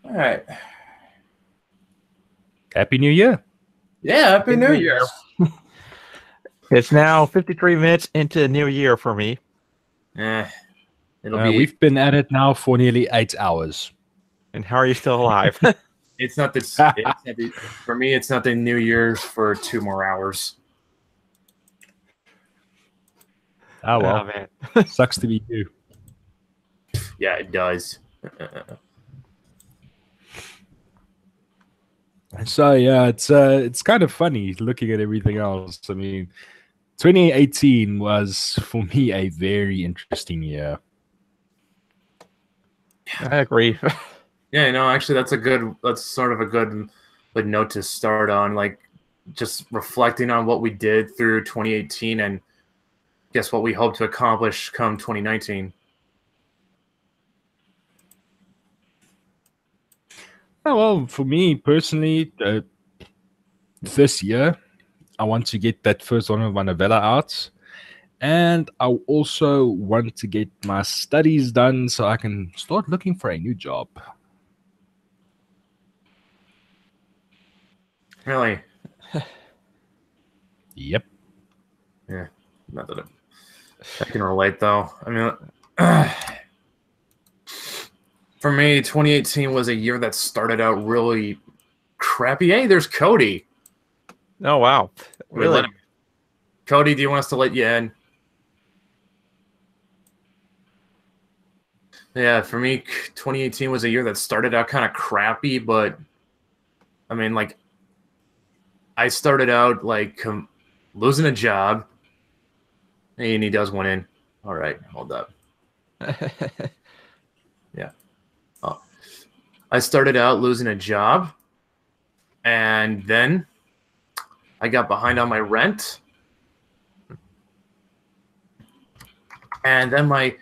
All right. Happy New Year. Yeah, Happy New Year. It's now 53 minutes into the new year for me. It'll be. We've been at it now for nearly 8 hours. And how are you still alive? It's not this. For me, it's not the New Year's for 2 more hours. Oh, well. Oh, man. Sucks to be you. Yeah, it does. So, yeah, it's kind of funny looking at everything else. I mean, 2018 was, for me, a very interesting year. I agree. Yeah, actually, that's sort of a good note to start on. Like, just reflecting on what we did through 2018 and guess what we hope to accomplish come 2019. Oh, well, for me personally, this year, I want to get that first one of my novella out. And I also want to get my studies done so I can start looking for a new job. Really? Yep. Yeah. Not that I can relate, though. I mean, for me, 2018 was a year that started out really crappy. Hey, there's Cody. Oh, wow. Really? Cody, do you want us to let you in? Yeah, for me, 2018 was a year that started out kind of crappy, but I mean, like, I started out like losing a job, and he does one in. All right, hold up. Yeah. Oh. I started out losing a job, and then I got behind on my rent, and then my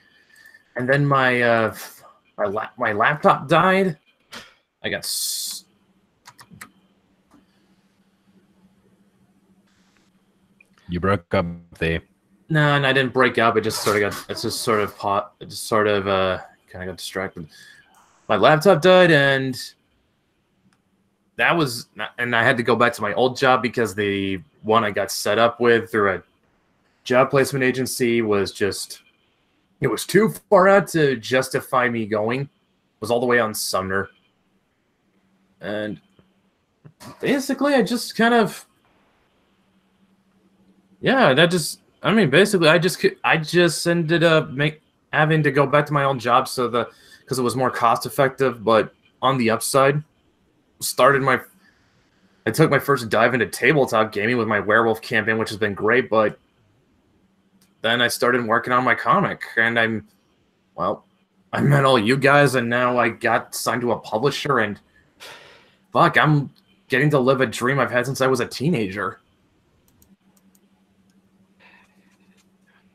laptop died. I got. You broke up there. No, and I didn't break up. It just sort of got. It's just sort of hot. It just sort of kind of got distracted. My laptop died, and that was. And I had to go back to my old job because the one I got set up with through a job placement agency was just. It was too far out to justify me going. It was all the way on Sumner, and basically, I just kind of. Yeah, that just. I mean, basically, I just ended up having to go back to my old job because it was more cost effective. But on the upside, I took my first dive into tabletop gaming with my werewolf campaign, which has been great. But then I started working on my comic, and I met all you guys, and now I got signed to a publisher, and fuck, I'm getting to live a dream I've had since I was a teenager.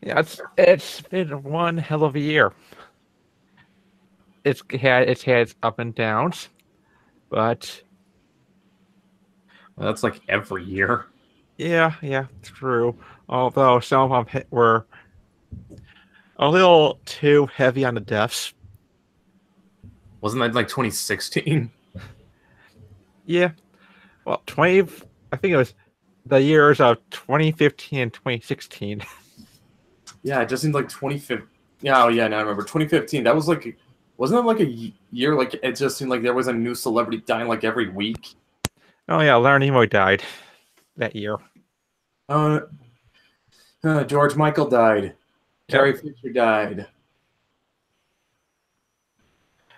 Yeah, it's been one hell of a year. It's had its up and downs, but That's like every year. yeah, true. Although some of them were a little too heavy on the deaths. Wasn't that like 2016? Yeah, well, I think it was the years of 2015 and 2016. Yeah, it just seemed like 2015. Yeah, oh yeah, now I remember 2015. That was like, wasn't it like a year? Like it just seemed like there was a new celebrity dying like every week. Oh yeah, Leonard Nimoy died that year. George Michael died. Carrie Fisher died.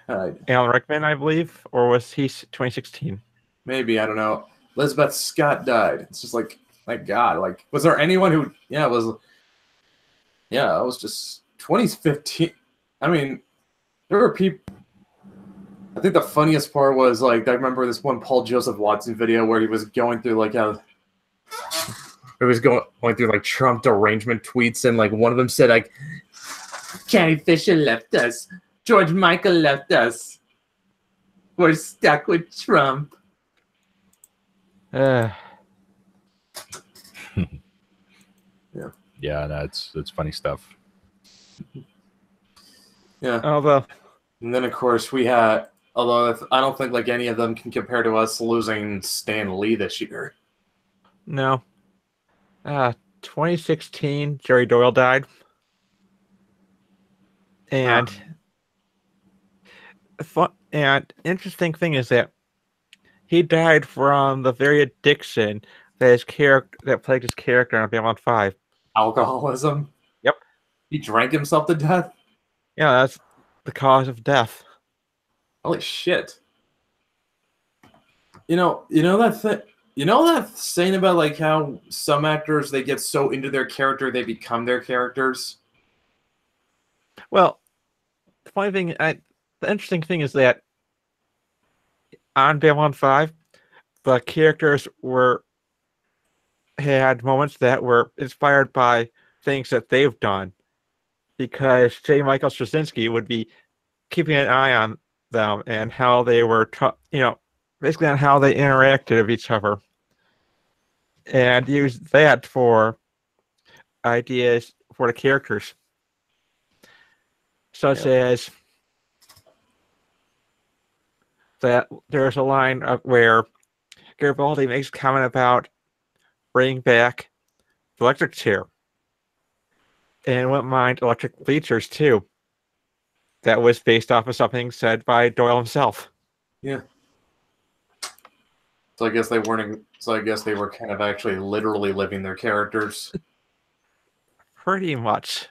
Alan Rickman, I believe, or was he 2016? Maybe, I don't know. Elizabeth Scott died. It's just like, my God, like, was there anyone who? It was just 2015. I mean, there were people. I think the funniest part was like I remember this one Paul Joseph Watson video where he was going through like going through like Trump derangement tweets, and like one of them said like, Carrie Fisher left us, George Michael left us, we're stuck with Trump. Yeah. Yeah, that's funny stuff. Yeah. Although, and then of course we had Although I don't think like any of them can compare to us losing Stan Lee this year. No. 2016, Jerry Doyle died. And interesting thing is that he died from the very addiction that plagued his character on Babylon 5. Alcoholism? Yep. He drank himself to death? Yeah, that's the cause of death. Holy shit. You know that saying about like how some actors they get so into their character they become their characters? Well, the interesting thing is that on Babylon 5, the characters had moments that were inspired by things that they've done, because J. Michael Straczynski would be keeping an eye on them and how they were, basically on how they interacted with each other, and use that for ideas for the characters, such as that there's a line where Garibaldi makes a comment about bringing back the electric chair, and wouldn't mind electric bleachers too. That was based off of something said by Doyle himself. Yeah. So I guess they weren't. So I guess they were kind of actually literally living their characters. Pretty much.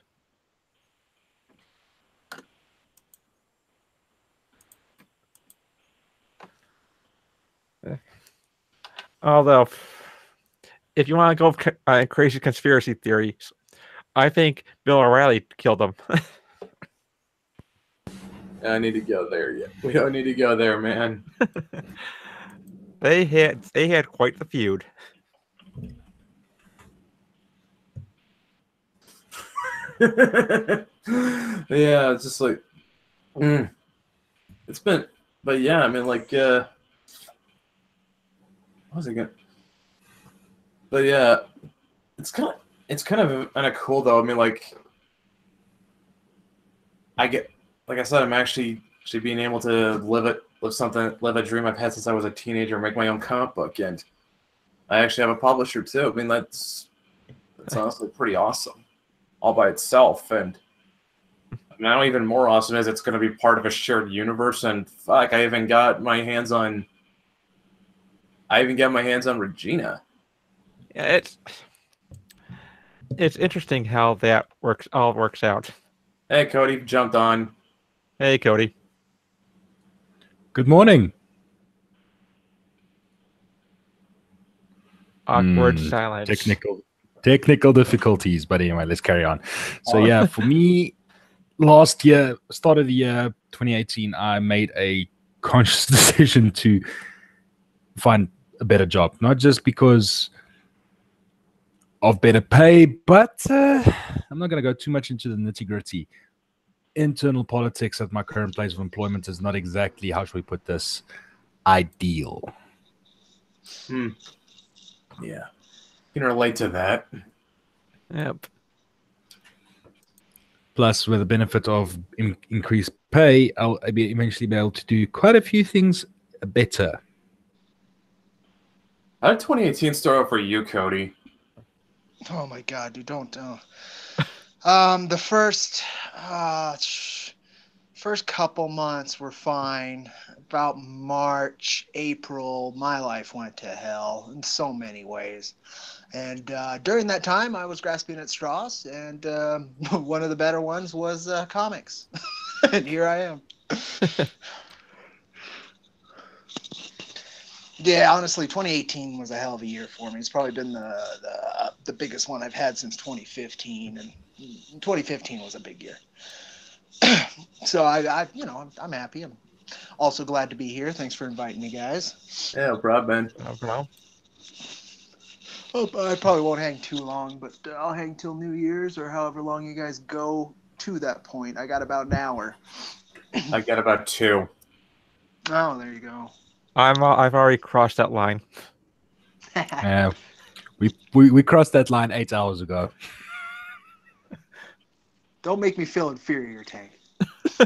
Although, if you want to go crazy conspiracy theories, I think Bill O'Reilly killed him. I need to go there yet. We don't need to go there, man. They had quite the feud. Yeah, it's just like it's been, but yeah, I mean, like, what was it again? But yeah, it's kind of cool though. I mean, like, like I said, I'm actually being able to live a dream I've had since I was a teenager, make my own comic book, and I actually have a publisher too. I mean, that's honestly pretty awesome, all by itself. And now even more awesome is it's going to be part of a shared universe. And fuck, I even got my hands on Regina. Yeah, it's interesting how that works out. Hey, Cody jumped on. Hey, Cody. Good morning. Awkward silence. Technical difficulties, but anyway, let's carry on. So yeah, for me, last year, start of the year 2018, I made a conscious decision to find a better job, not just because of better pay, but I'm not going to go too much into the nitty-gritty. Internal politics at my current place of employment is not exactly, how should we put this, ideal. Yeah, you can relate to that. Yep. Plus, with the benefit of increased pay, I'll eventually be able to do quite a few things better. How did 2018 start out for you, Cody? Oh my God, dude, don't. The first couple months were fine. About March, April, my life went to hell in so many ways. And during that time, I was grasping at straws, and one of the better ones was comics. And here I am. Yeah, honestly, 2018 was a hell of a year for me. It's probably been the biggest one I've had since 2015, and 2015 was a big year. So I'm happy. I'm also glad to be here. Thanks for inviting me, guys. Yeah, no problem, man. No problem. I probably won't hang too long, but I'll hang till New Year's or however long you guys go to that point. I got about an hour. I got about 2. Oh, there you go. I've already crossed that line. We crossed that line 8 hours ago. Don't make me feel inferior, Tank.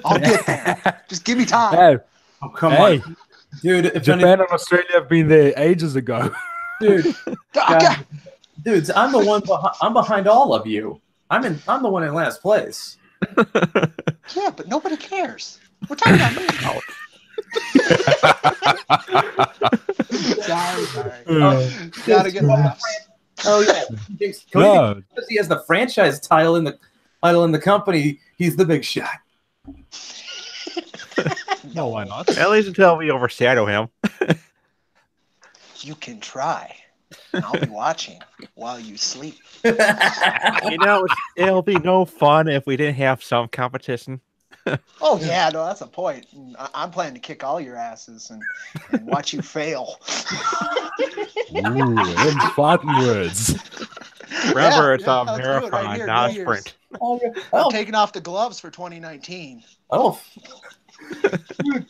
I'll get there. Just give me time. Oh, come Hey, on, dude. If Japan and Australia have been there ages ago. dude, God. dudes, I'm the one. I'm behind all of you. I'm the one in last place. Yeah, but nobody cares. We're talking about me. Sorry. Gotta get laughs. Oh yeah, Cody No. thinks because he has the franchise title in the company, he's the big shot. No, why not? At least until we overshadow him. You can try. And I'll be watching while you sleep. You know, it'll be no fun if we didn't have some competition. Oh yeah, no, that's the point. I'm planning to kick all your asses and watch you fail. Ooh, them fighting words. Remember, it's a let's do it right marathon, here, not a New Year's. sprint. Oh, yeah. I'm Oh, taking off the gloves for 2019. oh. Dude,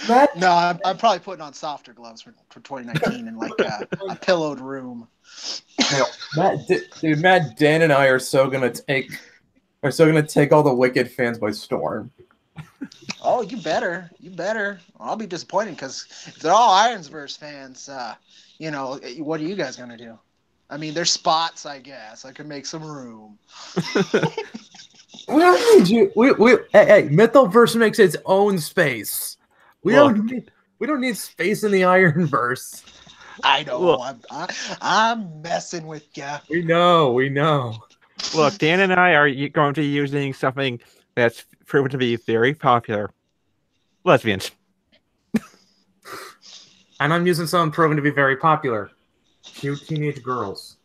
Matt, No, I'm probably putting on softer gloves for 2019 in like a pillowed room. Matt, Dan, and I are so gonna take all the Wicked fans by storm. Oh, you better. I'll be disappointed because if they're all Ironsverse fans, what are you guys gonna do? I mean, there's spots, I guess. I could make some room. We don't need you. Hey, Mythoverse makes its own space. We don't need space in the Ironverse. I know. Look. I'm messing with ya. We know. Look, Dan and I are going to be using something that's proven to be very popular. Lesbians. And I'm using something proven to be very popular. Cute teenage girls.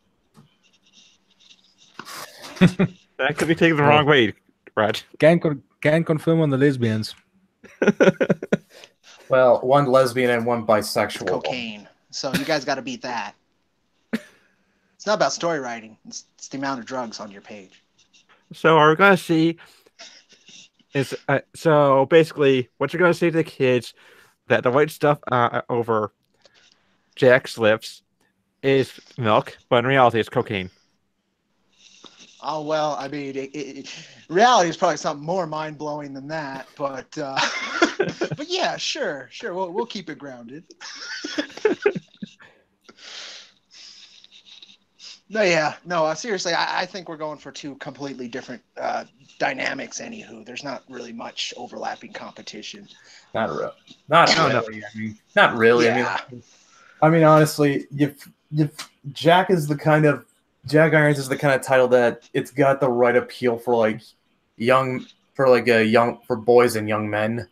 That could be taken the wrong way, Brad. Can confirm on the lesbians. Well, one lesbian and one bisexual. Cocaine. So you guys got to beat that. It's not about story writing. It's the amount of drugs on your page. So are we going to see? So basically, what you're going to say to the kids that the white stuff over Jack's lips is milk, but in reality, it's cocaine. Oh, well, I mean, reality is probably something more mind-blowing than that, but but yeah, sure, we'll keep it grounded. No, seriously, I think we're going for two completely different dynamics. Anywho, there's not really much overlapping competition. Not really. I mean, not really. Yeah. I mean, honestly, if Jack Irons is the kind of title that it's got the right appeal for for boys and young men.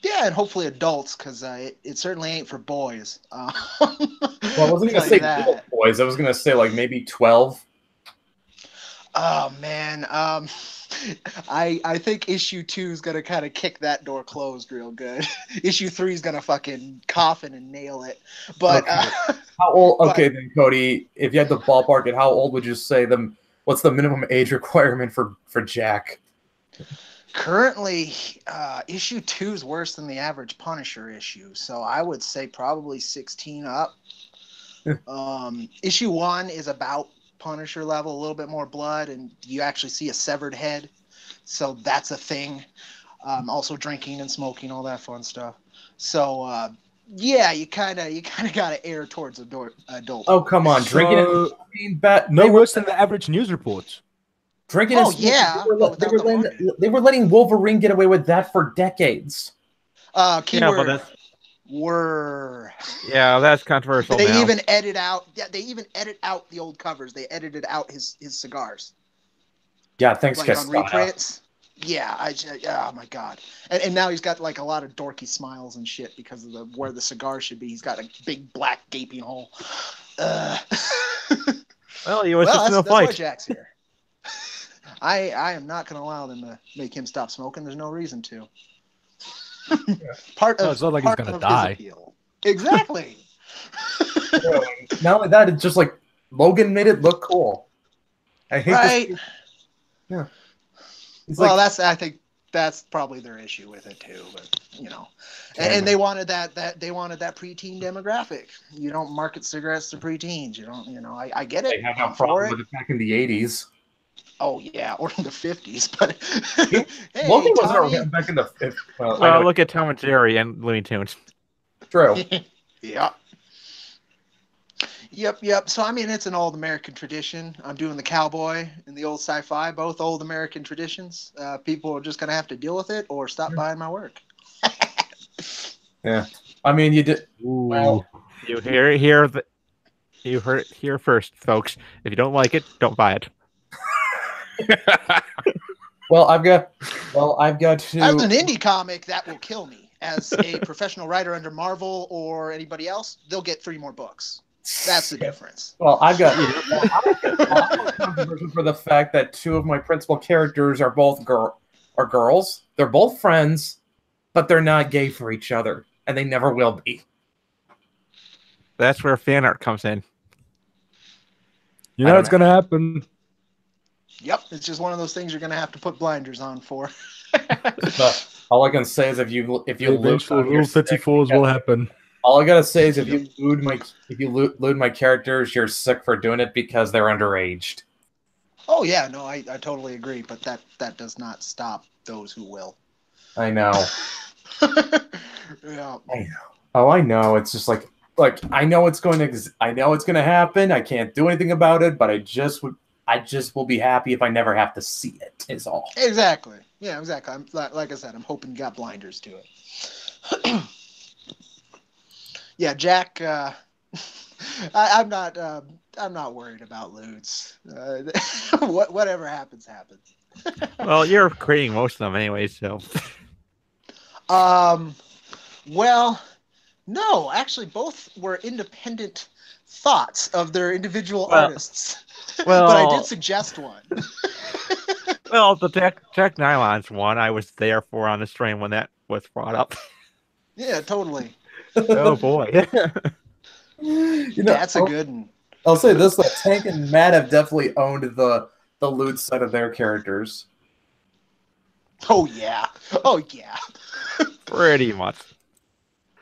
Yeah, and hopefully adults, because it certainly ain't for boys. Well, I wasn't gonna say little boys. I was gonna say like maybe 12. Oh man, I think issue 2 is gonna kind of kick that door closed real good. Issue 3 is gonna fucking coffin and nail it. But Okay. How old? Okay, then Cody, if you had to ballpark it, how old would you say them? What's the minimum age requirement for Jack? currently, issue 2 is worse than the average Punisher issue, so I would say probably 16 up. Issue 1 is about Punisher level, a little bit more blood, and you actually see a severed head, so that's a thing. Also drinking and smoking, all that fun stuff. So yeah, you kind of got to err towards adult. Oh, come on, drinking and So, smoking, no worse than the average news report. drinking Oh, and smoking. yeah, but without the They were letting Wolverine get away with that for decades. Keyword but were. that's controversial They now. even edit out. Yeah, they even edit out the old covers. They edited out his cigars, Yeah, thanks, like on Castana. reprints. Yeah, oh my god, and now he's got like a lot of dorky smiles and shit because of where the cigar should be. He's got a big black gaping hole. Well, he was just in a that's why fight. Jack's here. I am not going to allow them to make him stop smoking. There's no reason to. Part of No, it's not like he's part gonna of his die. appeal. Exactly. Not only that, it's just like Logan made it look cool. I hate Right. this. Yeah. It's Well, like, I think that's probably their issue with it too. But and they wanted that preteen demographic. You don't market cigarettes to preteens. You don't. I get it. they had no I'm for problem it. with it back in the 80s. Oh yeah, or in the 50s. But hey, Logan wasn't Tommy. around back in the well, I Well, know look at Tom and Jerry and Looney Tunes. it's true. Yeah. Yep. So I mean, it's an old American tradition. I'm doing the cowboy and the old sci-fi, both old American traditions. People are just gonna have to deal with it or stop buying my work. Yeah. I mean, you did Ooh. well. You heard it here first, folks. If you don't like it, don't buy it. Well, I've got to. As an indie comic, that will kill me. As a professional writer under Marvel or anybody else, they'll get 3 more books. That's the difference. Well, I've got controversy for the fact that 2 of my principal characters are both girls. They're both friends, but they're not gay for each other, and they never will be. That's where fan art comes in. You I know don't it's gonna happen. Yep, it's just one of those things you're gonna have to put blinders on for. But all I can say is if you The lose eventual on your Rule 34s will happen. all I gotta say is if you lewd my characters, you're sick for doing it because they're underaged. Oh yeah, no, I totally agree, but that does not stop those who will. I know. Yeah. Oh, I know. It's just like I know it's going to happen. I can't do anything about it, but I just will be happy if I never have to see it. Is all. Exactly. Yeah, exactly. I'm like I said, I'm hoping you got blinders to it. Yeah, Jack. I'm not worried about lewds. Whatever happens, happens. Well, you're creating most of them anyway, so. Well, no, actually, both were independent thoughts of their individual artists. Well, but I did suggest one. Well, the Jack Nylon's one I was there for on the stream when that was brought up. Yeah, totally. Oh boy. That's a good one. I'll say this: that Tank and Matt have definitely owned the lewd side of their characters. Oh yeah. Oh yeah. Pretty much.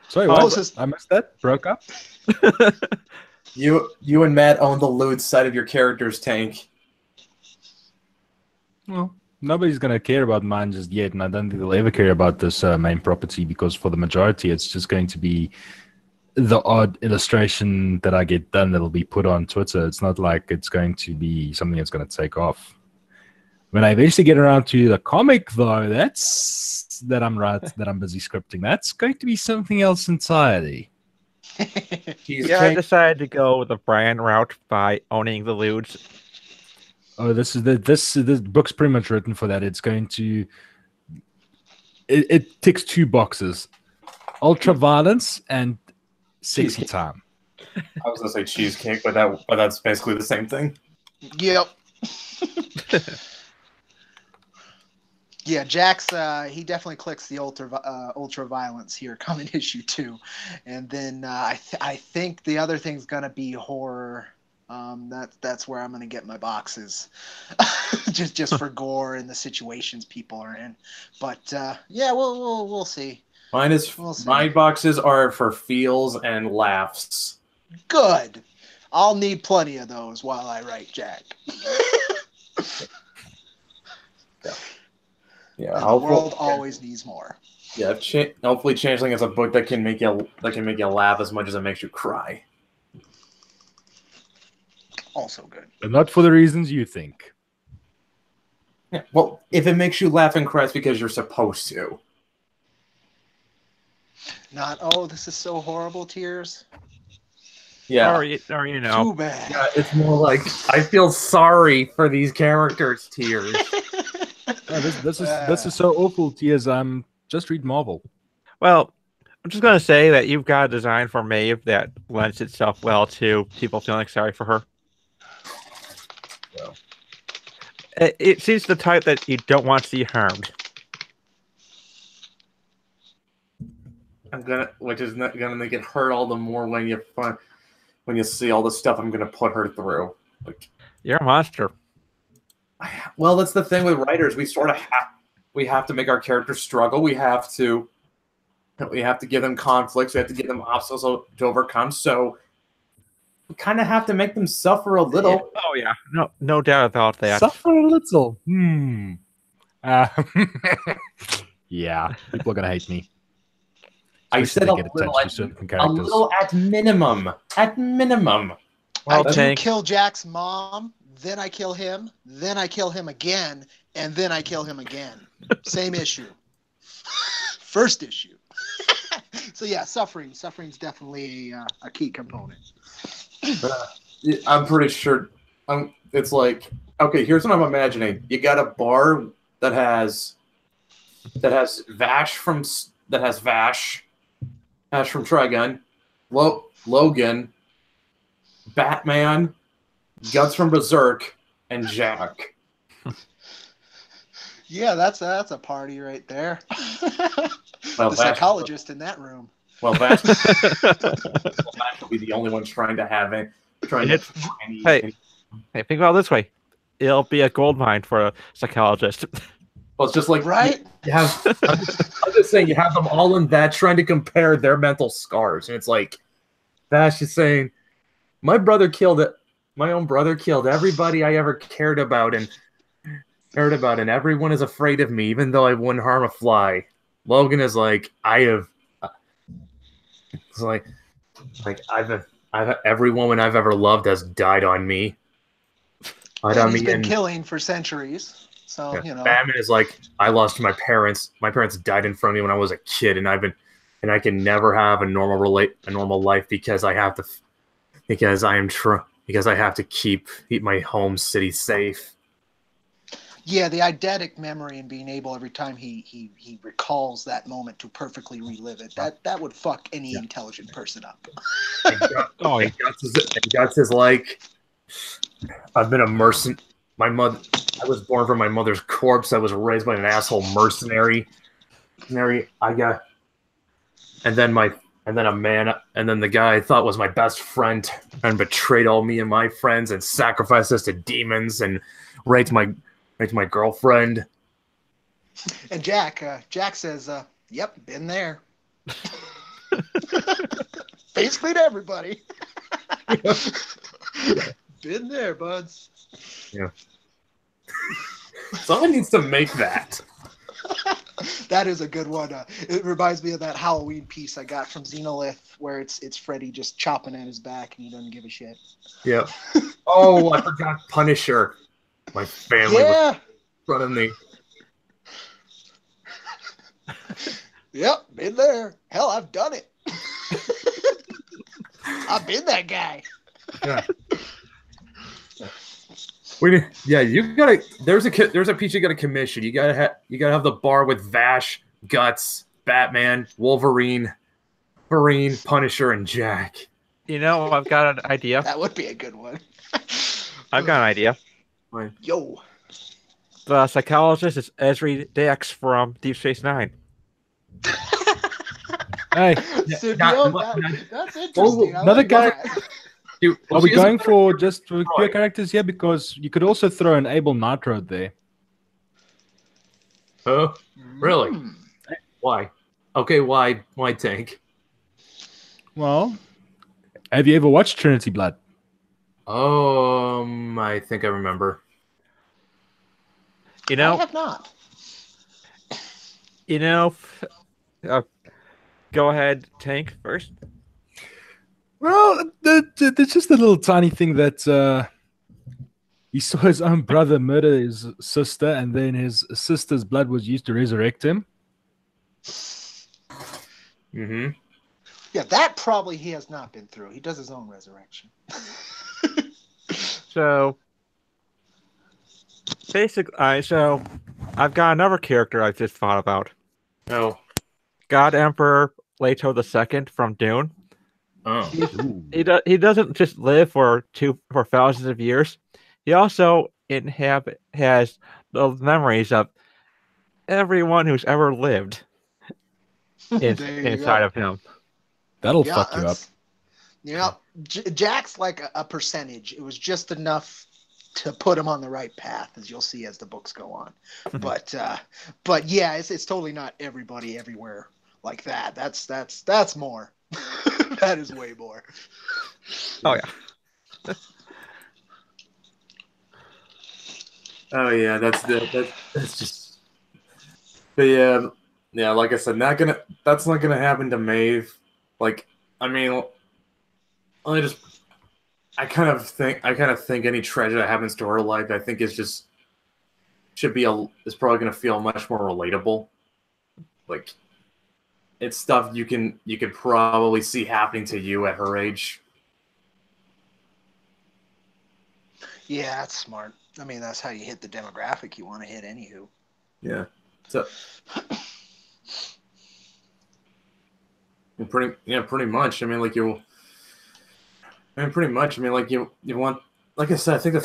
Sorry, Oh, what? I missed that. Broke up. You and Matt own the lewd side of your characters, Tank. Well, nobody's gonna care about mine just yet, and I don't think they'll ever care about this main property because for the majority, it's just going to be the odd illustration that I get done that'll be put on Twitter. It's not like it's going to be something that's going to take off. When I eventually get around to the comic, though, that I'm busy scripting. That's going to be something else entirely. Yeah, I decided to go the Brian route by owning the lewds. Oh, this book's pretty much written for that. It's going to it ticks 2 boxes: ultra violence and sexy time. I was gonna say cheesecake, but that's basically the same thing. Yep. Yeah, Jack's he definitely clicks the ultra violence here coming issue 2, and then I think the other thing's gonna be horror. That's where I'm gonna get my boxes, just for gore and the situations people are in. But yeah, we'll see. My boxes are for feels and laughs. Good. I'll need plenty of those while I write Jack. Yeah, the world always needs more. Yeah, hopefully Changeling is a book that can make you laugh as much as it makes you cry. Also good. But not for the reasons you think. Yeah, well, if it makes you laugh and cry, it's because you're supposed to. Not, oh, this is so horrible, tears. Yeah. Or you know. Too bad. Yeah, it's more like I feel sorry for these characters, tears. This is so awful, tears. Just read Marvel. Well, I'm just gonna say that you've got a design for Maeve that lends itself well to people feeling sorry for her. Well. It seems the type that you don't want to see harmed. Which is not gonna make it hurt all the more when you see all the stuff I'm gonna put her through. Like, you're a monster. Well, that's the thing with writers. We have to make our characters struggle. We have to give them conflicts. We have to give them obstacles to overcome. So kind of have to make them suffer a little. Oh yeah, no doubt about that. Suffer a little. Uh, yeah, people are gonna hate me. I Especially said if they get attached to certain a characters. little at minimum. At minimum. Well, I do Tank, kill Jack's mom, then I kill him, then I kill him again, and then I kill him again. Same issue. First issue. So yeah, suffering. Suffering's definitely a key component. I'm pretty sure. It's like, okay, here's what I'm imagining. You got a bar that has Vash from Trigun, Logan, Batman, Guts from Berserk, and Jack. Yeah, that's a party right there. Well, The Vash- psychologist in that room. Well, Vash will be the only one trying to have it. Hey, think about it this way. It'll be a gold mine for a psychologist. Well, it's just like Right? you have. I'm just saying you have them all in that trying to compare their mental scars, and it's like Vash is saying, my own brother killed everybody I ever cared about, and everyone is afraid of me, even though I wouldn't harm a fly. Logan is like, it's like I've every woman I've ever loved has died on me. And he's been killing for centuries. So, Yeah. you know. Batman is like, I lost my parents. My parents died in front of me when I was a kid, and I can never have a normal life because I have to keep my home city safe. Yeah, the eidetic memory and being able every time he recalls that moment to perfectly relive it. That would fuck any intelligent person up. And Guts is like, I've been a mercenary. I was born from my mother's corpse. I was raised by an asshole mercenary. And then the guy I thought was my best friend and betrayed all me and my friends and sacrificed us to demons and raped my girlfriend. And Jack says, "Yep, been there." Basically to everybody. Been there, buds. Yeah. Someone needs to make that. That is a good one. It reminds me of that Halloween piece I got from Xenolith, where it's Freddy just chopping at his back and he doesn't give a shit. Yeah. Oh, I forgot Punisher. My family was in front of me. Yep, been there. Hell, I've done it. I've been that guy. Yeah. You gotta. There's a piece you gotta commission. You gotta have the bar with Vash, Guts, Batman, Wolverine, Punisher, and Jack. You know, I've got an idea. That would be a good one. I've got an idea. Yo. The psychologist is Ezri Dex from Deep Space Nine. Hey, That's interesting. another guy- Dude, are we going for just for pure characters here? Because you could also throw an Abel Nitrode there. Oh, really? Mm. Why? Okay, why Tank? Well, have you ever watched Trinity Blood? I think I remember. You I know, have not. Go ahead, Tank, first. Well, there's just a little tiny thing that he saw his own brother murder his sister, and then his sister's blood was used to resurrect him. Mm-hmm. Yeah, that probably he has not been through. He does his own resurrection. So, basically, so I've got another character I just thought about. Oh. God Emperor Leto II from Dune. Oh. He doesn't just live for thousands of years. He also has the memories of everyone who's ever lived inside of him. That'll fuck you up. You know, Jack's like a percentage. It was just enough to put him on the right path, as you'll see as the books go on. But yeah, it's totally not everybody everywhere like that. That's more. That is way more. Oh yeah. Oh yeah, that's just. But yeah, like I said, that's not gonna happen to Maeve. Like, I mean, I kind of think any tragedy that happens to her life, I think is probably gonna feel much more relatable. Like, it's stuff you could probably see happening to you at her age. Yeah, that's smart. I mean, that's how you hit the demographic you want to hit, anywho. Yeah. So. Pretty much. I mean, like you want, like I said, I think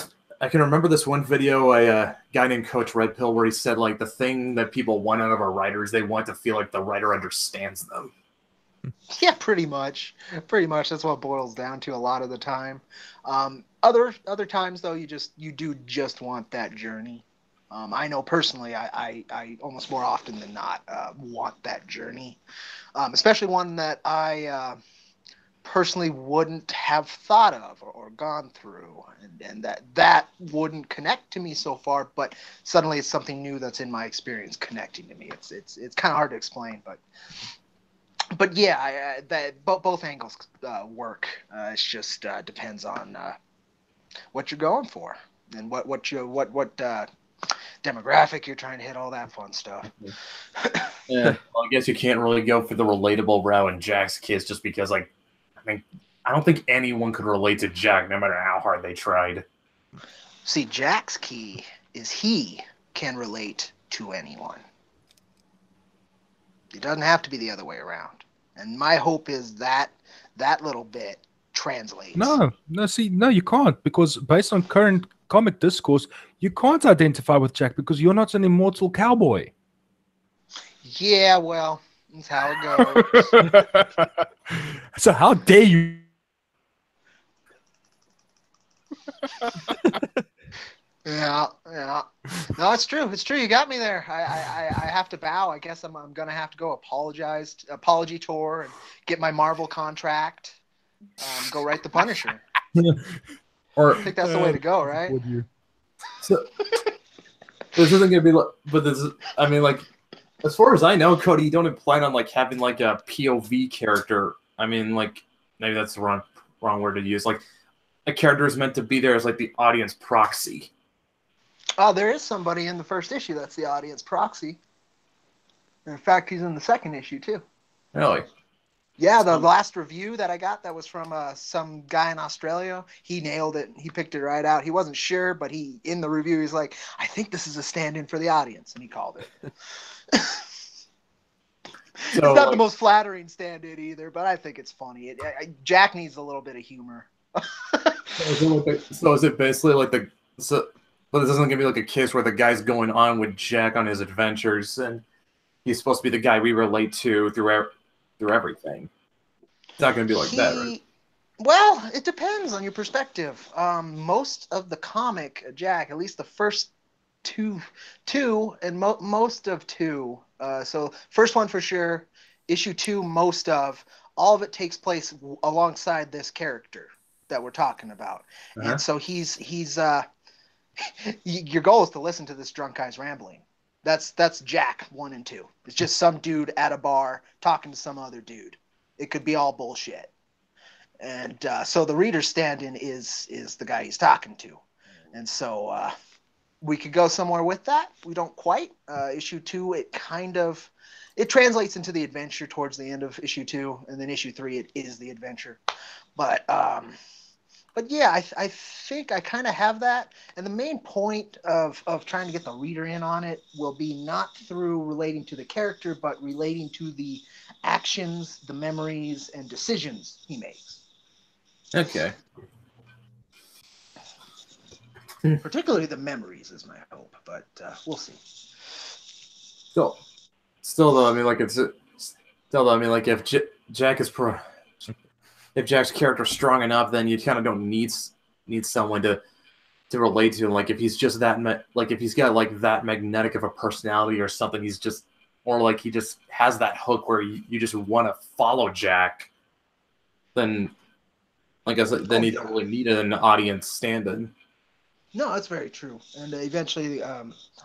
I can remember this one video, a guy named Coach Red Pill, where he said, like, the thing that people want out of a writer is they want to feel like the writer understands them. Yeah, pretty much. Pretty much. That's what it boils down to a lot of the time. Other times though, you do just want that journey. I know personally, I almost more often than not want that journey, especially one that I personally wouldn't have thought of or gone through, and that wouldn't connect to me so far. But suddenly, it's something new that's in my experience connecting to me. It's kind of hard to explain, but yeah, both angles work. It just depends on what you're going for and what demographic you're trying to hit, all that fun stuff. Yeah, well, I guess you can't really go for the relatable route in Jack's case, just because, like, I don't think anyone could relate to Jack, no matter how hard they tried. See, Jack's key is he can relate to anyone. It doesn't have to be the other way around. And my hope is that little bit translates. No, you can't, because based on current comic discourse, you can't identify with Jack because you're not an immortal cowboy. Yeah, well, that's how it goes. So how dare you? Yeah. No, it's true. It's true. You got me there. I have to bow. I guess I'm gonna have to go apology tour and get my Marvel contract. Go write the Punisher. Or I think that's the way to go, right? So, this isn't gonna be like, but this is, I mean, like, as far as I know, Cody, you don't plan on, like, having, like, a POV character. I mean, like, maybe that's the wrong word to use. Like, a character is meant to be there as, like, the audience proxy. Oh, there is somebody in the first issue that's the audience proxy. In fact, he's in the second issue too. Really? Yeah, the last review that I got, that was from some guy in Australia. He nailed it. He picked it right out. He wasn't sure, but in the review, he's like, I think this is a stand-in for the audience, and he called it. It's not the most flattering stand-in either, but I think it's funny. Jack needs a little bit of humor. So is it basically like but this isn't gonna be like a case where the guy's going on with Jack on his adventures, and he's supposed to be the guy we relate to through everything. It's not gonna be like that, right? Well, it depends on your perspective. Most of the comic, Jack, at least the first two, and most of two. So first one for sure, issue 2, most of all of it takes place alongside this character that we're talking about. Uh-huh. And so he's your goal is to listen to this drunk guy's rambling. That's Jack 1 and 2. It's just some dude at a bar talking to some other dude. It could be all bullshit. And so the reader's stand-in is the guy he's talking to. And so we could go somewhere with that. We don't quite. Issue 2, it translates into the adventure towards the end of issue 2, and then issue 3 it is the adventure. But yeah, I think I kind of have that. And the main point of trying to get the reader in on it will be not through relating to the character, but relating to the actions, the memories, and decisions he makes. Okay. Particularly the memories is my hope, but we'll see. Still though, I mean, like if Jack is if Jack's character's strong enough, then you kind of don't need someone to relate to him. Like if he's just if he's got like that magnetic of a personality or something, he just has that hook where you just want to follow Jack. Then Like I said, then Oh, you yeah. don't really need an audience stand-in. No, that's very true. And eventually,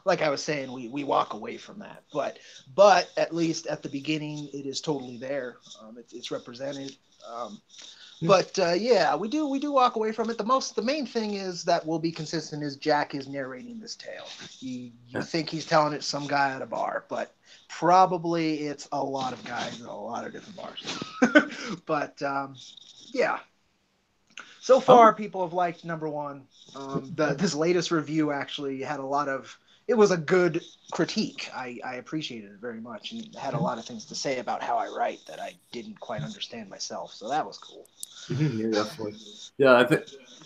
like I was saying, we walk away from that. But at least at the beginning, it is totally there. It's represented. But yeah, we do walk away from it. The main thing is that will be consistent is Jack is narrating this tale. You think he's telling it to some guy at a bar, but probably it's a lot of guys at a lot of different bars. But yeah. So far, people have liked number one. This latest review actually had a lot of. It was a good critique. I appreciated it very much, and had a lot of things to say about how I write that I didn't quite understand myself. So that was cool. Yeah, definitely. Yeah,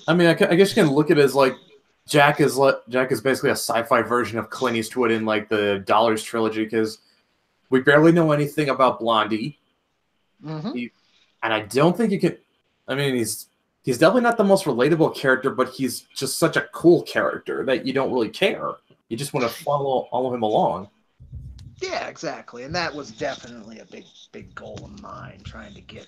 I guess you can look at it as like Jack is basically a sci-fi version of Clint Eastwood in like the Dollars trilogy because we barely know anything about Blondie, and I don't think you can. I mean, he's definitely not the most relatable character, but he's just such a cool character that you don't really care. You just want to follow him along. Yeah, exactly, and that was definitely a big goal of mine, trying to get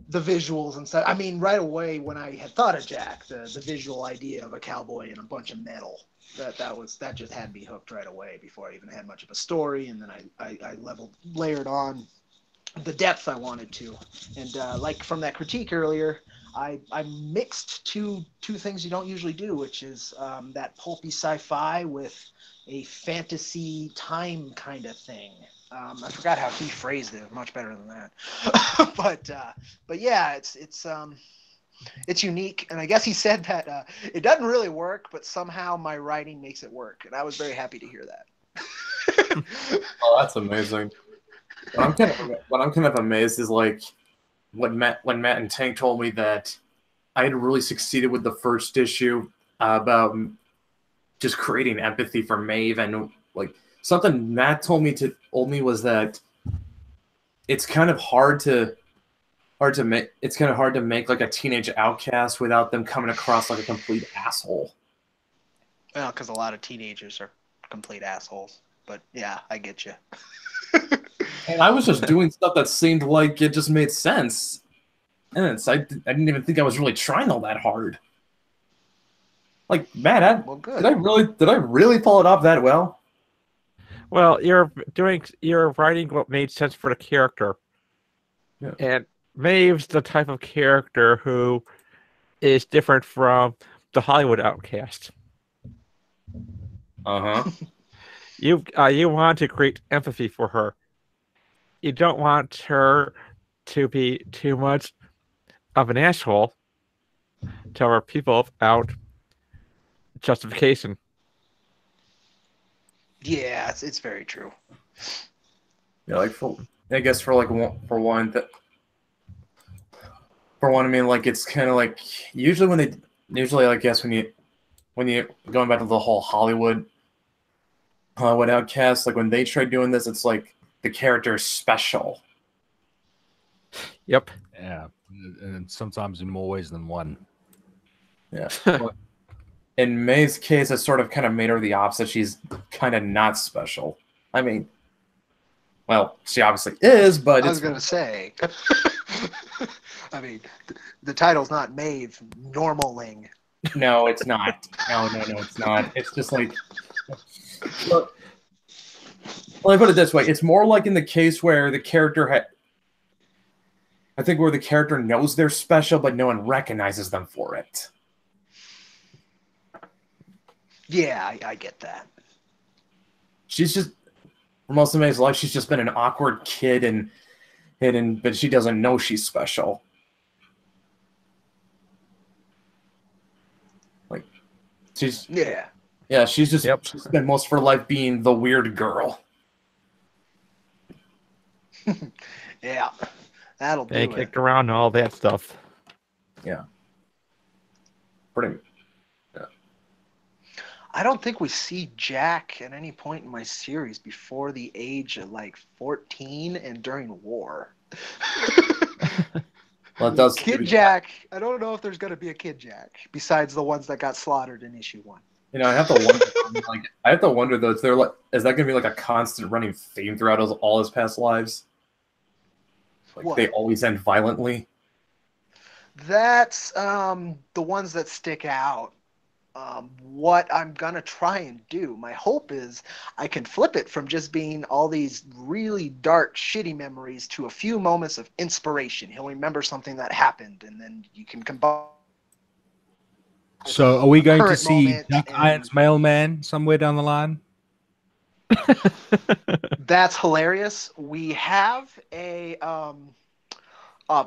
the visuals and stuff. I mean, right away when I had thought of Jack, the visual idea of a cowboy and a bunch of metal, that just had me hooked right away before I even had much of a story, and then I layered on the depth I wanted to. And like from that critique earlier, I mixed two things you don't usually do, which is that pulpy sci-fi with a fantasy time kind of thing. I forgot how he phrased it much better than that. but yeah, it's unique, and I guess he said that it doesn't really work, but somehow my writing makes it work, and I was very happy to hear that. Oh, that's amazing. What I'm kind of amazed is like when Matt and Tank told me that I had really succeeded with the first issue about just creating empathy for Maeve, and like something Matt told me was that it's kind of hard to make like a teenage outcast without them coming across like a complete asshole. Well, because a lot of teenagers are complete assholes. But yeah, I get you. And I was just doing stuff that seemed like it just made sense. And I didn't even think I was really trying all that hard. Like, Matt, Well, good. did I really pull it off that well? Well, you're writing what made sense for the character. Yeah. And Maeve's the type of character who is different from the Hollywood outcast. Uh-huh. You want to create empathy for her. You don't want her to be too much of an asshole to our people without justification. Yeah, it's very true. Yeah, like I guess for one, I mean, like it's kind of like usually I guess when you going back to the whole Hollywood outcast, like when they try doing this, it's like the character is special. Yep. Yeah, and sometimes in more ways than one. Yeah. In May's case, it sort of kind of made her the opposite. She's kind of not special. I mean, well, she obviously is, but I was going to say. I mean, the title's not Maeve, Normaling. No, it's not. No, it's not. It's just like. Look, let me put it this way: it's more like in the case where the character where the character knows they're special, but no one recognizes them for it. Yeah, I get that. She's just, for most of May's life, she's just been an awkward kid and hidden, but she doesn't know she's special. Like, she's she's spent most of her life being the weird girl. Yeah, that'll do And it. kicked around and all that stuff. Yeah. Pretty. I don't think we see Jack at any point in my series before the age of like 14 and during war. Well, it does. Kid Jack. I don't know if there's going to be a Kid Jack besides the ones that got slaughtered in issue 1. You know, I have to wonder though. Is that going to be like a constant running theme throughout all his past lives? Like What? they always end violently. That's the ones that stick out. What I'm gonna try and do, my hope is I can flip it from just being all these really dark, shitty memories to a few moments of inspiration. He'll remember something that happened, and then you can combine. So, are we going to current see moment Jack and- Irons Mailman somewhere down the line? That's hilarious. We have a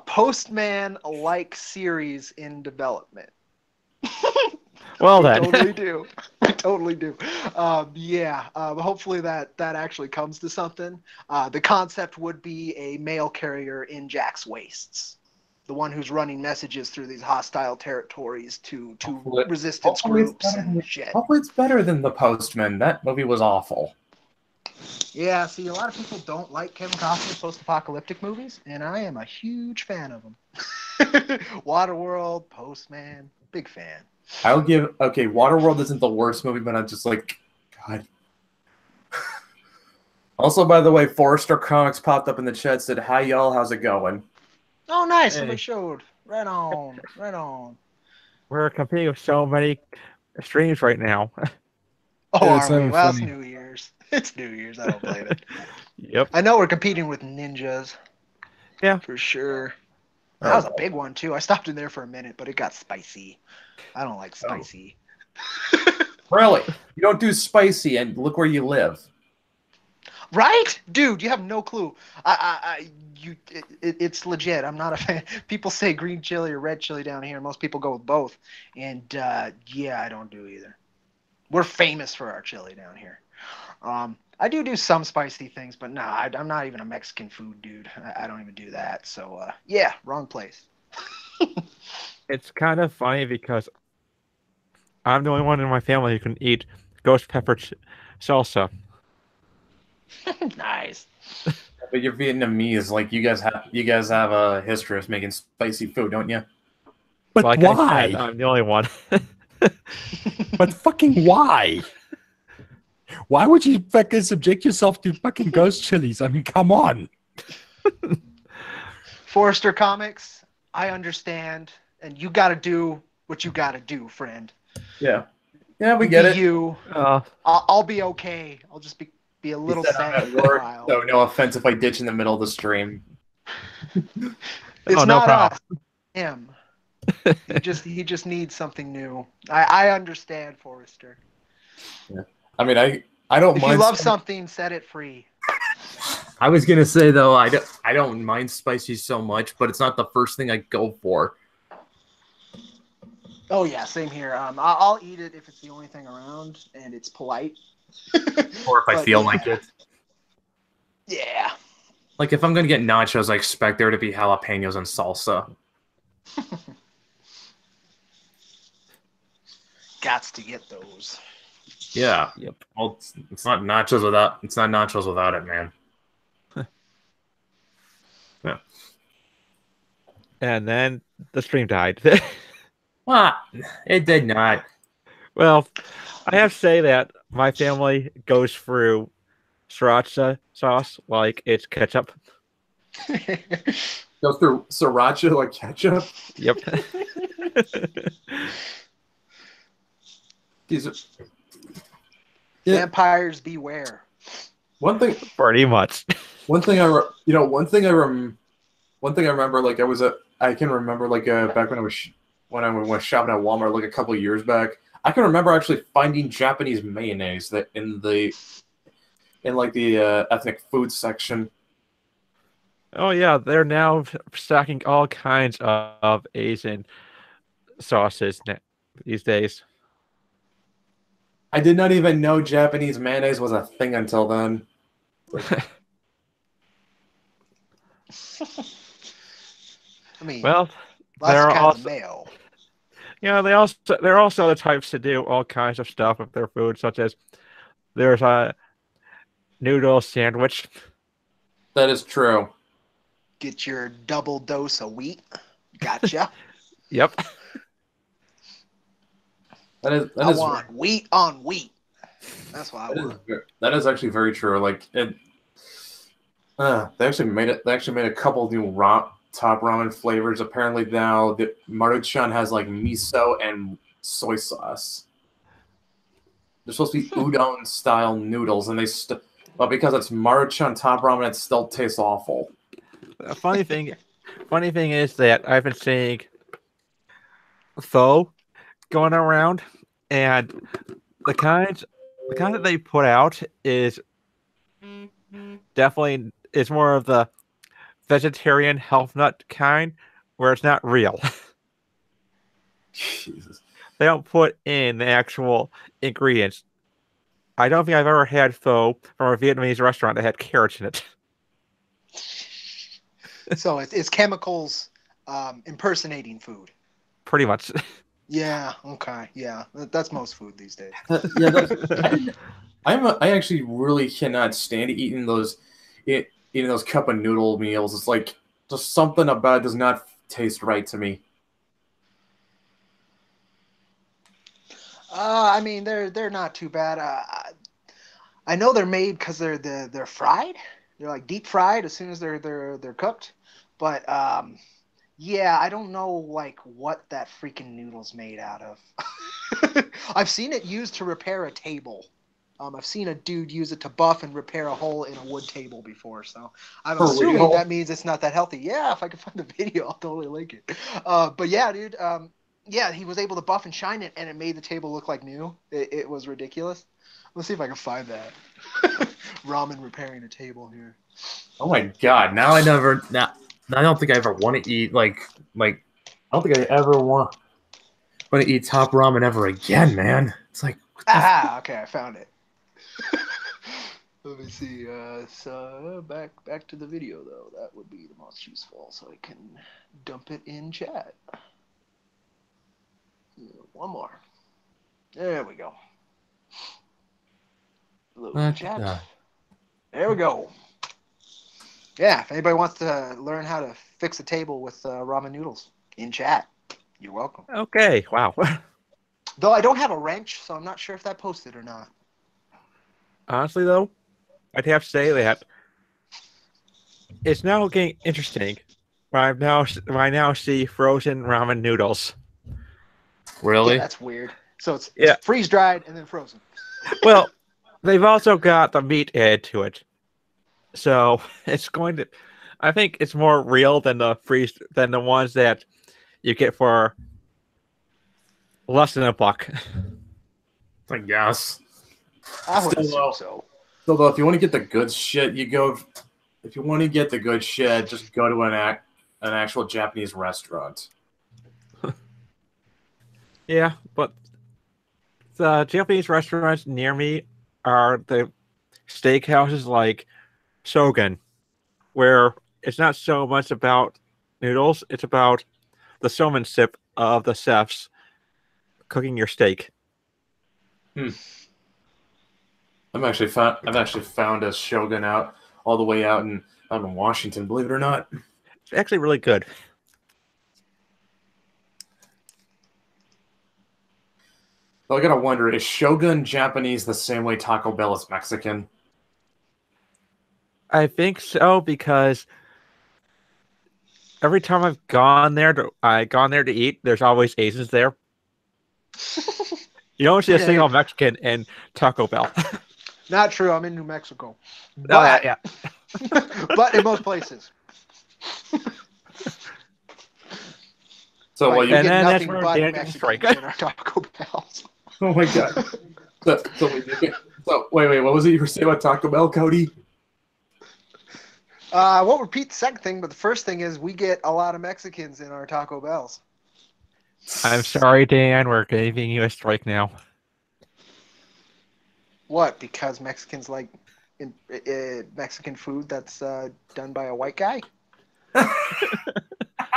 Postman-like series in development. Well We then. totally do. We totally do. Hopefully that actually comes to something. The concept would be a mail carrier in Jack's wastes, the one who's running messages through these hostile territories to Hopefully- resistance hopefully it's groups better and than- shit. Hopefully it's better than The Postman. That movie was awful. Yeah, see, a lot of people don't like Kevin Costner's post-apocalyptic movies, and I am a huge fan of them. Waterworld, Postman, big fan. I'll give okay. Waterworld isn't the worst movie, but I'm just like, God. Also, by the way, Forrester Comics popped up in the chat. Said, "Hi y'all, how's it going?" Oh, nice. Hey. Somebody showed. Right on. Right on. We're competing with so many streams right now. Oh, Yeah, it's are we? not Well, it's funny. New Year's. It's New Year's. I don't blame it. Yep. I know we're competing with ninjas. Yeah. For sure. That was a big one, too. I stopped in there for a minute, but it got spicy. I don't like spicy. Really? You don't do spicy, and look where you live. Right? Dude, you have no clue. It's legit. I'm not a fan. People say green chili or red chili down here, and most people go with both. And yeah, I don't do either. We're famous for our chili down here. I do some spicy things, but nah, I'm not even a Mexican food dude. I don't even do that. So yeah, wrong place. It's kind of funny because I'm the only one in my family who can eat ghost pepper salsa. Nice. But you're Vietnamese. Like you guys have a history of making spicy food, don't you? But Like I why? said, I'm the only one. But fucking why? Why would you fucking subject yourself to fucking ghost chilies? I mean, come on. Forrester Comics, I understand, and you got to do what you got to do, friend. Yeah. Yeah, we get Be it. You, Uh, I'll be okay. I'll just be a little He said I'm sad at for a work, while. so no offense if I ditch in the middle of the stream. It's no not problem. us, him. He just needs something new. I understand, Forrester. I mean, I don't If mind. you love something, set it free. I was gonna say though, I don't mind spicy so much, but it's not the first thing I go for. Oh yeah, same here. I'll eat it if it's the only thing around and it's polite. Or if I But feel yeah. like it. Yeah. Like if I'm gonna get nachos, I expect there to be jalapenos and salsa. Gots to get those. Yeah. Yep. Well, it's not nachos without it, man. and then the stream died. Well, it did not. Well, I have to say that my family goes through sriracha sauce like it's ketchup. Go through sriracha like ketchup. Yep. These are- Yeah. Vampires beware. One thing Pretty much. One thing I remember, like I can remember like back when I went shopping at Walmart like a couple of years back. I can remember actually finding Japanese mayonnaise that in the ethnic food section. Oh yeah, they're now stocking all kinds of Asian sauces these days. I did not even know Japanese mayonnaise was a thing until then. I mean, Well, lots there of are kinds also of mayo. they're also the types to do all kinds of stuff with their food, such as there's a noodle sandwich. That is true. Get your double dose of wheat. Gotcha. Yep. That I is want wheat on wheat. That's what I want. that is actually very true. Like it, they actually made a couple new top ramen flavors. Apparently now the Maruchan has like miso and soy sauce. They're supposed to be udon style noodles, and but because it's Maruchan top ramen, it still tastes awful. The funny thing is that I've been seeing pho going around, and the kind that they put out is definitely is more of the vegetarian health nut kind, where it's not real. Jesus. They don't put in the actual ingredients. I don't think I've ever had pho from a Vietnamese restaurant that had carrots in it. So it's chemicals impersonating food. Pretty much. Yeah. Okay. Yeah. That's most food these days. I actually really cannot stand eating those cup of noodle meals. It's like just something about it does not taste right to me. I mean, they're not too bad. I know they're made because they're fried. They're like deep fried as soon as they're cooked. But yeah, I don't know like what that freaking noodle's made out of. I've seen it used to repair a table. I've seen a dude use it to buff and repair a hole in a wood table before. So I'm For assuming real? that means it's not that healthy. Yeah, if I can find the video, I'll totally link it. But yeah, dude. Yeah, he was able to buff and shine it, and it made the table look like new. It was ridiculous. Let's see if I can find that. Ramen repairing a table here. Oh my god! Now I don't think I ever want to eat like I don't think I ever want to eat top ramen ever again, man. It's like Okay, I found it. Let me see. So back to the video though. That would be the most useful, so I can dump it in chat. One more. There we go. Load chat. There we go. Yeah, if anybody wants to learn how to fix a table with ramen noodles in chat, you're welcome. Okay, wow. Though I don't have a wrench, so I'm not sure if that posted or not. Honestly, though, I'd have to say that it's now getting interesting. I now see frozen ramen noodles. really? Yeah, that's weird. So it's Yeah. freeze dried and then frozen. Well, they've also got the meat added to it, so it's going to. I think it's more real than the ones that you get for less than $1. I guess. I would Still assume low. so. So though, if you want to get the good shit, if you want to get the good shit, just go to an actual Japanese restaurant. Yeah, but the Japanese restaurants near me are the steakhouses like Shogun, where it's not so much about noodles, it's about the showmanship of the chefs cooking your steak. I've actually found a Shogun all the way out in Washington, believe it or not. It's actually really good. So I gotta wonder, is Shogun Japanese the same way Taco Bell is Mexican? I think so because every time I've gone there to eat, there's always Asians there. You don't see a single Mexican in Taco Bell. Not true. I'm in New Mexico. But, Yeah. but in most places. So Right, well, you And get then that's nothing where but Dan gets Mexicans straight. in our Taco Bells. oh my god. So wait, what was it you were saying about Taco Bell, Cody? I won't repeat the second thing, but the first thing is we get a lot of Mexicans in our Taco Bells. I'm sorry, Dan. We're giving you a strike now. What? Because Mexicans like Mexican food that's done by a white guy?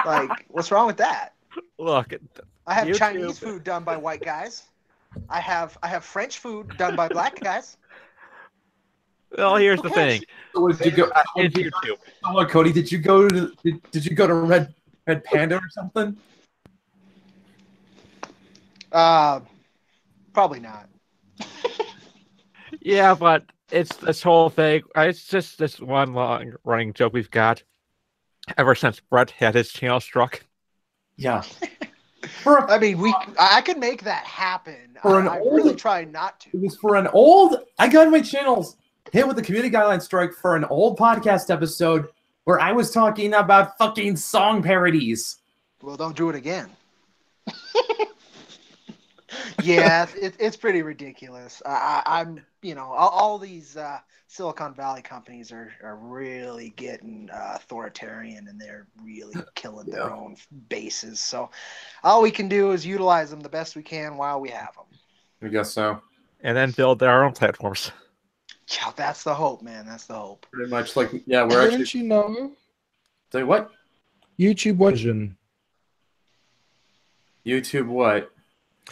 Like, what's wrong with that? Look, I have YouTube- Chinese food done by white guys. I have French food done by black guys. well, here's the Okay. thing. So did you go? It's YouTube. Hold on, Cody. Did you go to Red Panda or something? Probably not. Yeah, but it's this whole thing. It's just this one long running joke we've got. ever since Brett had his channel struck. Yeah. I mean, I could make that happen. I really try not to. It was for an old. I got my channels hit with the community guideline strike for an old podcast episode where I was talking about fucking song parodies. Well, don't do it again. Yeah, it's pretty ridiculous. I'm, all these Silicon Valley companies are really getting authoritarian, and they're really killing their own bases. So all we can do is utilize them the best we can while we have them. I guess so. And then build our own platforms. Yeah, that's the hope, man. That's the hope. Pretty much like, yeah, we're Didn't actually. you know? Say what? YouTube Vision. YouTube what?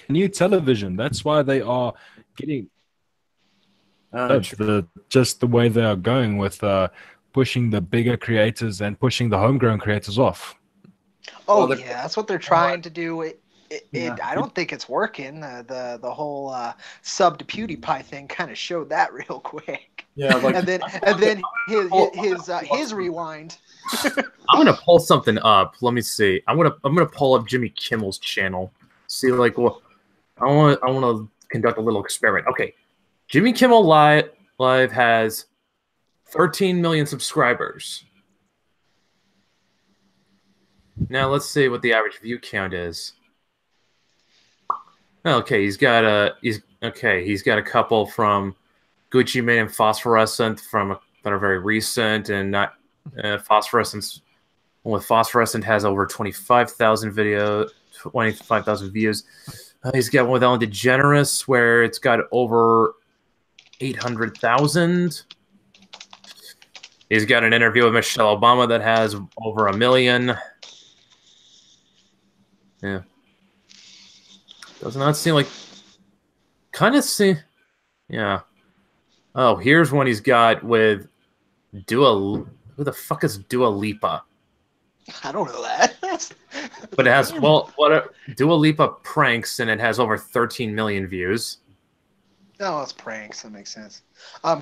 New television. That's why they are getting just the way they are going with pushing the bigger creators and pushing the homegrown creators off. Oh, well, yeah, that's what they're trying to do. I don't think it's working. The whole sub to PewDiePie thing kind of showed that real quick. Yeah, like, and then his rewind. I'm gonna pull something up. Let me see. I'm gonna pull up Jimmy Kimmel's channel. See, like, well, I want to conduct a little experiment. Okay, Jimmy Kimmel Live has 13 million subscribers. Now let's see what the average view count is. Okay, he's got a couple from Gucci Mane and Phosphorescent that are very recent, and not Phosphorescent. With Phosphorescent has over 25,000 views. He's got one with Ellen DeGeneres where it's got over 800,000. He's got an interview with Michelle Obama that has over 1 million. Yeah. Does not seem like... Kind of seem... Yeah. Oh, here's one he's got with Dua... Who the fuck is Dua Lipa? I don't know that. But it has... Well, Dua Lipa pranks, and it has over 13 million views. No, it's pranks. That makes sense.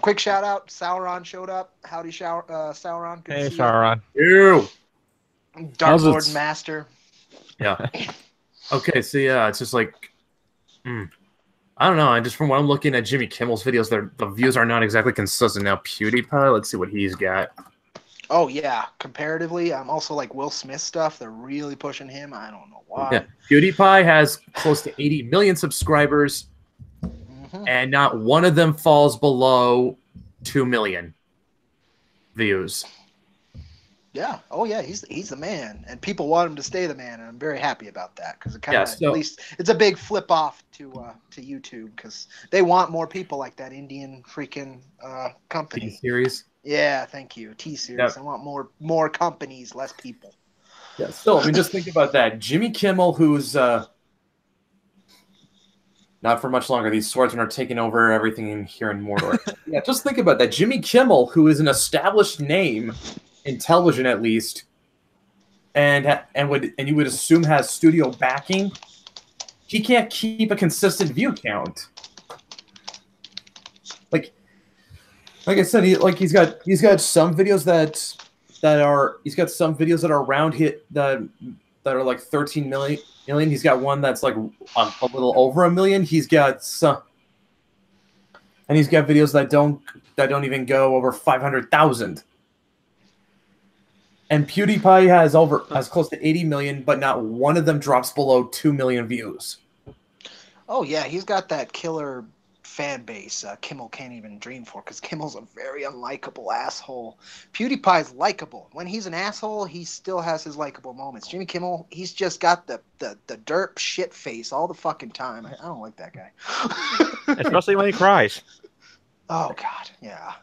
Quick shout out. Sauron showed up. Howdy, Sauron. Good Hey, to see Sauron. Ew! Dark Lord Master. Yeah. Okay, so yeah, it's just like... I don't know. Just from what I'm looking at Jimmy Kimmel's videos, the views are not exactly consistent. Now, PewDiePie, let's see what he's got. Oh, yeah. Comparatively, also like Will Smith stuff. They're really pushing him. I don't know why. Yeah. PewDiePie has close to 80 million subscribers, and not one of them falls below 2 million views. Yeah. Oh, yeah. He's the man, and people want him to stay the man, and I'm very happy about that because it kind of at least it's a big flip off to YouTube because they want more people like that Indian freaking company. T-Series. Yeah. Thank you. T-Series. I want more companies, less people. Yeah. Still, I mean, just think about that. Jimmy Kimmel, who's not for much longer. These swordsmen are taking over everything in here in Mordor. Yeah. Just think about that. Jimmy Kimmel, who is an established name in television at least, and you would assume has studio backing, he can't keep a consistent view count. Like I said, he's got some videos that are around hit that are like 13 million. He's got one that's like a little over 1 million. He's got some, and he's got videos that don't even go over 500,000. And PewDiePie has close to 80 million, but not one of them drops below 2 million views. Oh yeah, he's got that killer fan base. Kimmel can't even dream for because Kimmel's a very unlikable asshole. PewDiePie's likable. When he's an asshole, he still has his likable moments. Jimmy Kimmel, he's just got the derp shit face all the fucking time. I don't like that guy. Especially when he cries. Oh god, yeah.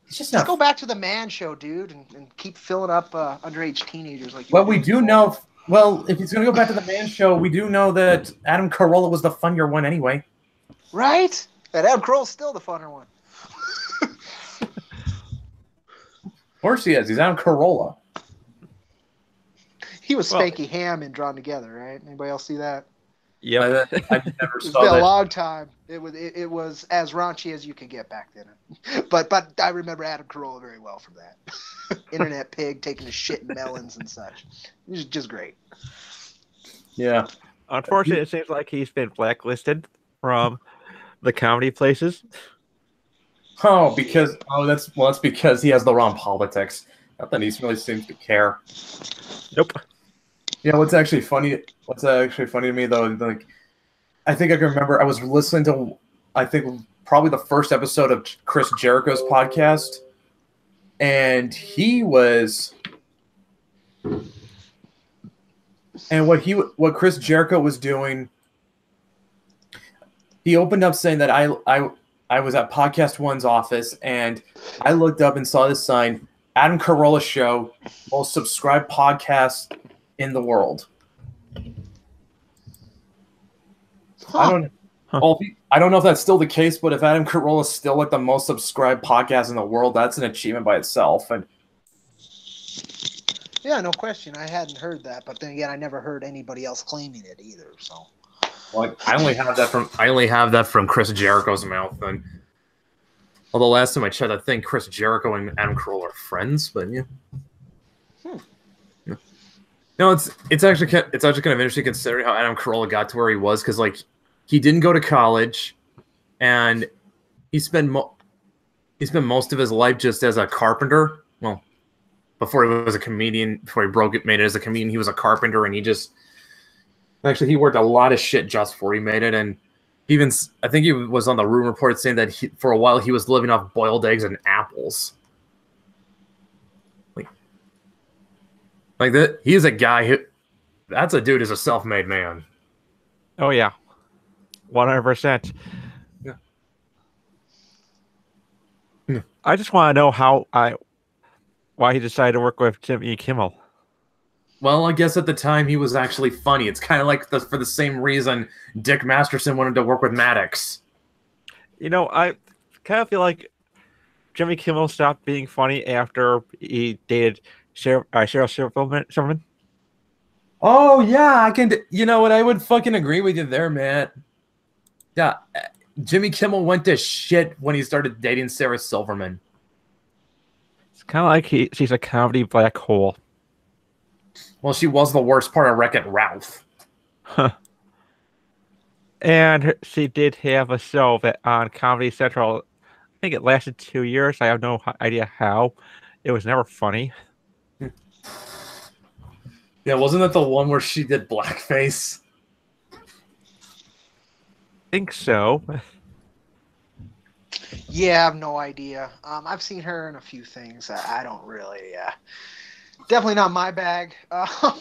Just go back to the Man Show, dude, and keep filling up underage teenagers like you. Well, we do know. Well, if he's going to go back to the Man Show, we do know that Adam Carolla was the funnier one anyway. Right? And Adam Carolla's still the funner one. Of course he is. He's Adam Carolla. He was Spanky Ham in Drawn Together, right? Anybody else see that? Yep. I never It's saw been a that. long time. It was as raunchy as you could get back then. But I remember Adam Carolla very well from that. Internet pig taking a shit in melons and such. It was just great. Yeah. Unfortunately, it seems like he's been blacklisted from the comedy places. Oh, that's because he has the wrong politics. Not that he really seems to care. Nope. Yeah, what's actually funny to me though, like I think I can remember I was listening to I think probably the first episode of Chris Jericho's podcast, and what Chris Jericho was doing, he opened up saying that I was at Podcast One's office and I looked up and saw this sign, Adam Carolla Show, most subscribed podcast in the world. Huh. I don't know if that's still the case, but if Adam Carolla is still like the most subscribed podcast in the world, that's an achievement by itself. And Yeah, no question. I hadn't heard that, but then again, I never heard anybody else claiming it either. So like, I only have that from Chris Jericho's mouth. And although last time I checked, I think Chris Jericho and Adam Carolla are friends, but yeah. Yeah. No, it's actually kind of interesting considering how Adam Carolla got to where he was, because like he didn't go to college, and he spent most of his life just as a carpenter. Well, before he was a comedian, before he made it as a comedian, he was a carpenter, and he worked a lot of shit just before he made it. And I think he was on the Room Report saying that for a while he was living off boiled eggs and apples. Like that, he is a guy that's a dude who's a self-made man. Oh yeah, 100%. Yeah. I just want to know why he decided to work with Jimmy Kimmel. Well, I guess at the time he was actually funny. It's kind of like for the same reason Dick Masterson wanted to work with Maddox. You know, I kind of feel like Jimmy Kimmel stopped being funny after he dated Cheryl Silverman. Oh yeah, I can. You know what? I would fucking agree with you there, Matt. Yeah, Jimmy Kimmel went to shit when he started dating Sarah Silverman. It's kind of like she's a comedy black hole. Well, she was the worst part of Wreck-It Ralph. And she did have a show on Comedy Central. I think it lasted 2 years. I have no idea how. It was never funny. Yeah, wasn't that the one where she did blackface? I think so. yeah, I have no idea. I've seen her in a few things. I don't really. Definitely not my bag. I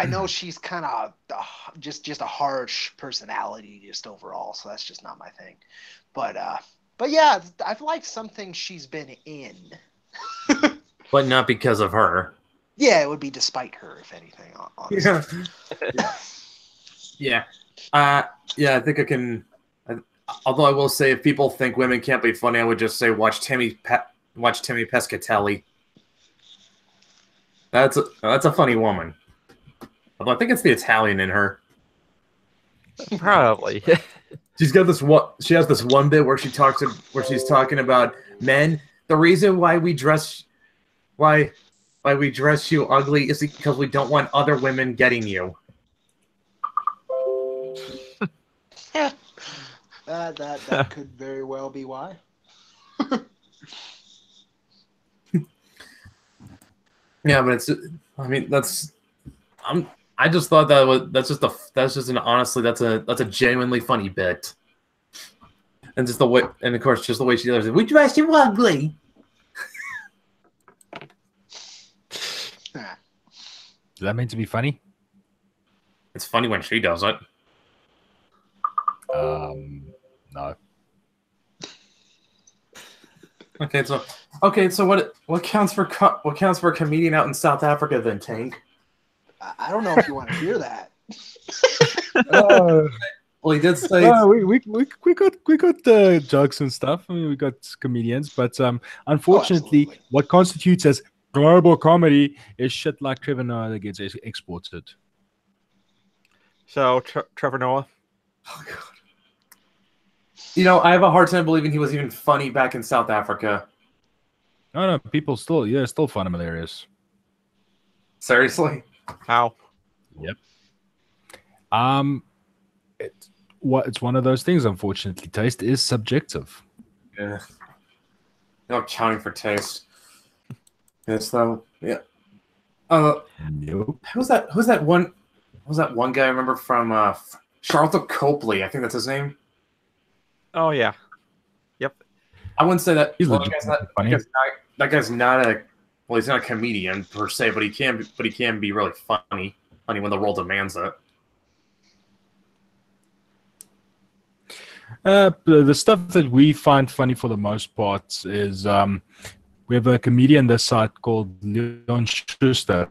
know she's kind of just a harsh personality, just overall. So that's just not my thing. But yeah, I've liked some things she's been in. But not because of her. Yeah, it would be despite her, if anything. Honestly. Yeah. I think I can. Although I will say, if people think women can't be funny, I would just say watch Timmy Pescatelli. That's a funny woman. Although I think it's the Italian in her. Probably. She has this one bit where she's talking about men. The reason why we dress you ugly is because we don't want other women getting you. That could very well be why. Yeah, but I just thought that's a genuinely funny bit. And just the way, and of course, just the way she does it. We dress you ugly. Is that meant to be funny? It's funny when she does it. No. Okay, so what counts for a comedian out in South Africa then, Tank? I don't know if you want to hear that. Well, he did say. We got jokes and stuff. I mean, we got comedians, but unfortunately, absolutely. what constitutes as global comedy is shit like Trevor Noah that gets exported. So, Trevor Noah. Oh, God. You know, I have a hard time believing he was even funny back in South Africa. No, people still find him hilarious. Seriously? How? Yep. It's one of those things. Unfortunately, taste is subjective. Yeah. No accounting for taste. Yes, though. Yeah. Nope. Who's that one guy I remember from Charlotte Copley? I think that's his name. Oh yeah. Yep. I wouldn't say that. He's Well, legitimately funny. that guy's not a. Well, he's not a comedian per se, but he can be really funny when the role demands it. The stuff that we find funny for the most part is we have a comedian this site called Leon Schuster.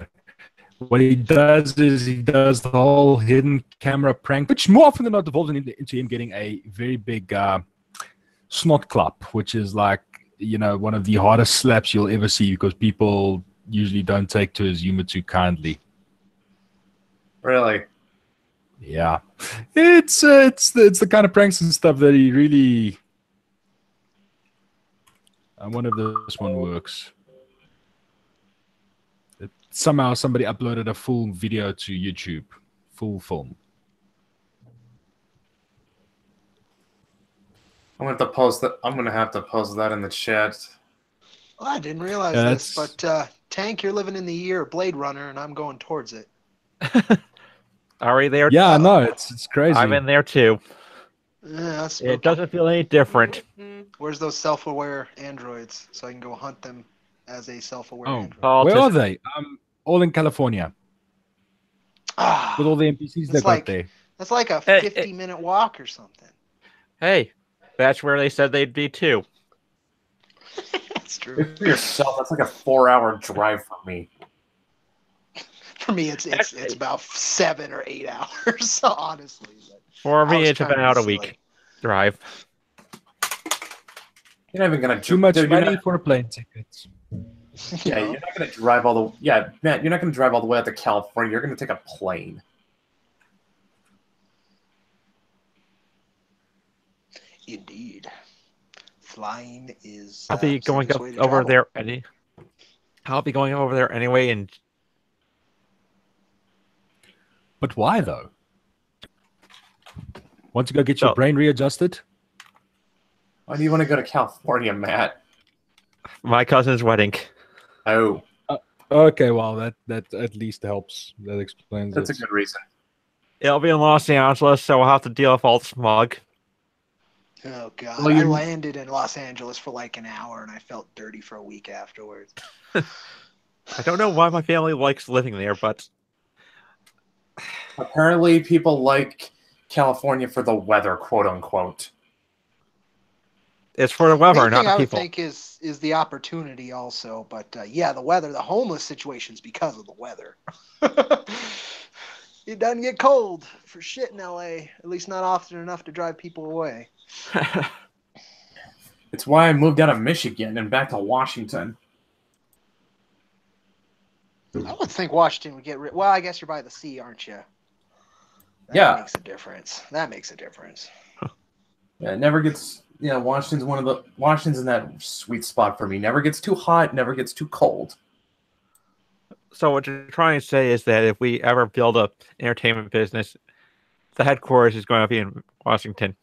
What he does is he does the whole hidden camera prank, which more often than not devolves into him getting a very big snot clap, which is like, one of the hardest slaps you'll ever see because people usually don't take to his humor too kindly. Really? Yeah, it's the kind of pranks and stuff that he really. I wonder if this one works. Somehow somebody uploaded a full video to YouTube, full film. I'm gonna have to post that. I'm gonna have to post that in the chat. Well, I didn't realize Yeah, this, but Tank, you're living in the year of Blade Runner, and I'm going towards it. Are we there? Yeah, no, it's crazy. I'm in there too. Yeah, It doesn't feel any different. Where's those self-aware androids so I can go hunt them as a self-aware Oh, android? where are they? All in California Ah, with all the NPCs they got there. that's like a 50-minute walk or something. Hey, that's where they said they'd be too. That's true. Good for yourself. That's like a 4-hour drive for me. For me, it's about 7 or 8 hours. So honestly, but For I me, was it's trying to be about a silly. week drive. You're not even gonna Too much dude, money for a plane ticket. Yeah, you're not gonna drive all the. Yeah, Matt, you're not gonna drive all the way out to California. You're gonna take a plane. Indeed, flying is. I'll be going safest up way to over travel. there I'll be going over there anyway, and But why though? Want to go get your So- brain readjusted? Why do you want to go to California, Matt? my cousin's wedding. Oh, Okay, well that at least helps. That explains that's a it. good reason. It'll be in Los Angeles, so I'll have to deal with all the smog. Oh god, Well, I you- landed in Los Angeles for like an hour, and I felt dirty for a week afterwards. I don't know why my family likes living there, but Apparently, people like California for the weather, quote unquote. it's for the weather, Main not thing the I would people. think is the opportunity also, but yeah, the weather, the homeless situation's because of the weather. It doesn't get cold for shit in LA, at least not often enough to drive people away. It's why I moved out of Michigan and back to Washington. I would think Washington would get rid. Well, I guess you're by the sea, aren't you? That Yeah. makes a difference. That makes a difference. Yeah, it never gets. Yeah, Washington's in that sweet spot for me. Never gets too hot, never gets too cold. So what you're trying to say is that if we ever build a entertainment business, the headquarters is going to be in Washington.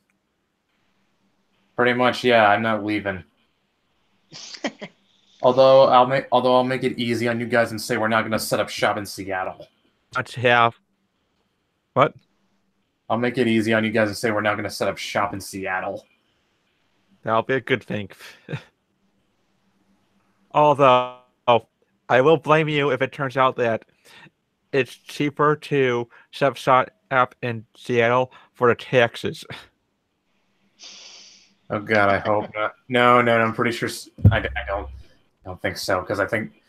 Pretty much, yeah. I'm not leaving. Although I'll make it easy on you guys and say we're not going to set up shop in Seattle. Not to have what? I'll make it easy on you guys and say we're not going to set up shop in Seattle. That'll be a good thing. Although I will blame you if it turns out that it's cheaper to set up shop in Seattle for the taxes. Oh God, I hope not. No. I'm pretty sure. I don't think so because I think.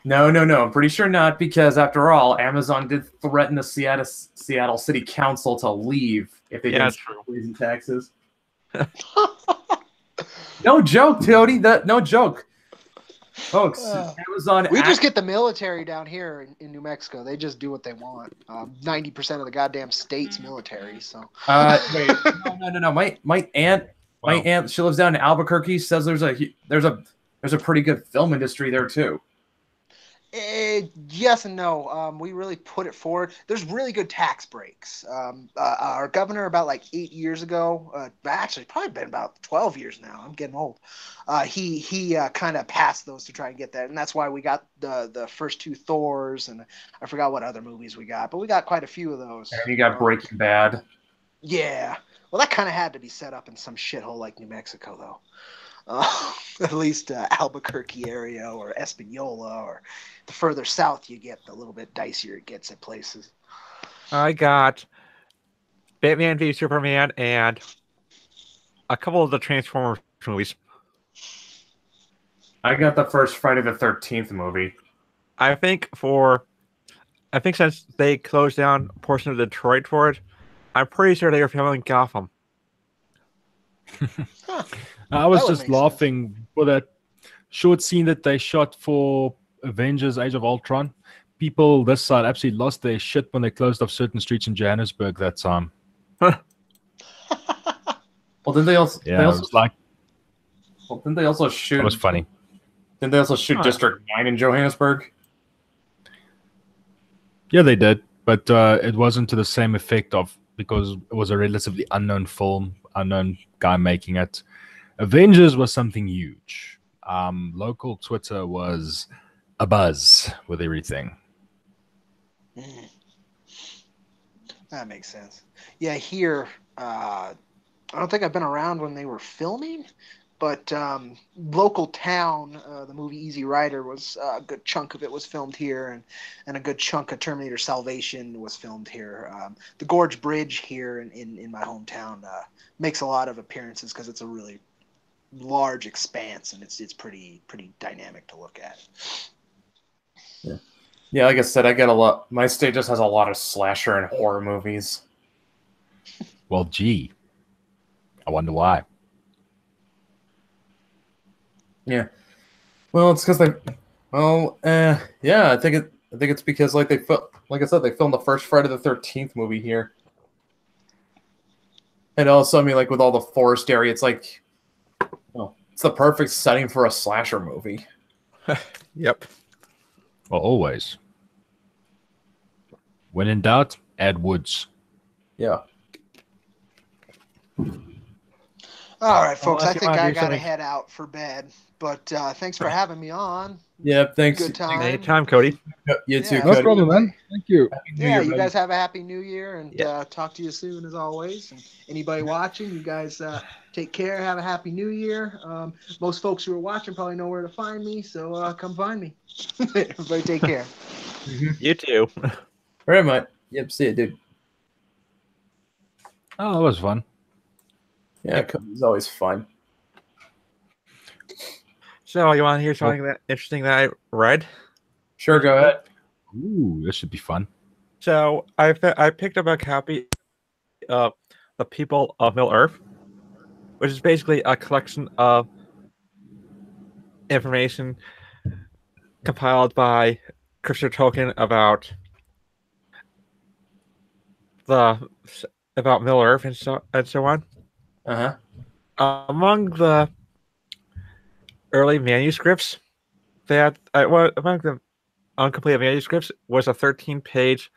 No. I'm pretty sure not because after all, Amazon did threaten the Seattle City Council to leave if they Yeah, didn't stop raising taxes. No joke, Tony. No joke. Folks, Amazon. We just get the military down here in New Mexico. They just do what they want. 90% of the goddamn state's military. So. Wait, no. My aunt, she lives down in Albuquerque. Says there's a pretty good film industry there too. Yes and no. We really put it forward. There's really good tax breaks. Our governor, about like 8 years ago, actually probably been about 12 years now. I'm getting old. He kind of passed those to try and get that, and that's why we got the first 2 Thors, and I forgot what other movies we got, but we got quite a few of those. And you got Breaking Bad. Yeah. Well, that kind of had to be set up in some shithole like New Mexico, though. At least Albuquerque area or Espanola, or the further south you get, the little bit dicier it gets at places. I got Batman v Superman and a couple of the Transformers movies. I got the first Friday the 13th movie. I think since they closed down a portion of Detroit for it, I'm pretty sure they were filming Gotham. I was just laughing for that short scene that they shot for Avengers Age of Ultron. People this side absolutely lost their shit when they closed off certain streets in Johannesburg that time. Well, didn't they also? Yeah, it was like. Well, didn't they also shoot? It was funny. Didn't they also shoot District 9 in Johannesburg? Yeah, they did, but it wasn't to the same effect because it was a relatively unknown film, unknown guy making it. Avengers was something huge. Local Twitter was abuzz with everything. That makes sense. Yeah, here, I don't think I've been around when they were filming, but Local Town, the movie Easy Rider, was a good chunk of it was filmed here, and a good chunk of Terminator Salvation was filmed here. The Gorge Bridge here in my hometown makes a lot of appearances because it's a really large expanse, and it's pretty dynamic to look at. Yeah, like I said, I get a lot. My state just has a lot of slasher and horror movies. Well, gee, I wonder why. Yeah, well, it's because yeah, I think it's because like I said, they filmed the first Friday the 13th movie here, and also, I mean, like with all the forest area, it's like, it's the perfect setting for a slasher movie. Yep. Well, always. When in doubt, add woods. Yeah. All right, folks. Unless I you think wanna I do gotta something- head out for bed. But thanks for having me on. Yeah, thanks. Good time. Anytime, Cody. You too, Yeah. No Cody. problem, man. Thank you. Yeah, you guys have a happy new year, and Yeah. talk to you soon as always. And anybody watching, you guys take care. Have a happy new year. Most folks who are watching probably know where to find me, so come find me. Everybody take care. You too. Very much. Yep, see it, dude. Oh, that was fun. Yeah, Cody's always fun. So, you want to hear something that interesting that I read? Sure, go ahead. Ooh, this should be fun. So, I picked up a copy of The People of Middle Earth, which is basically a collection of information compiled by Christopher Tolkien about Middle Earth and so on. Uh-huh. Among the early manuscripts among the uncompleted manuscripts was a 13-page.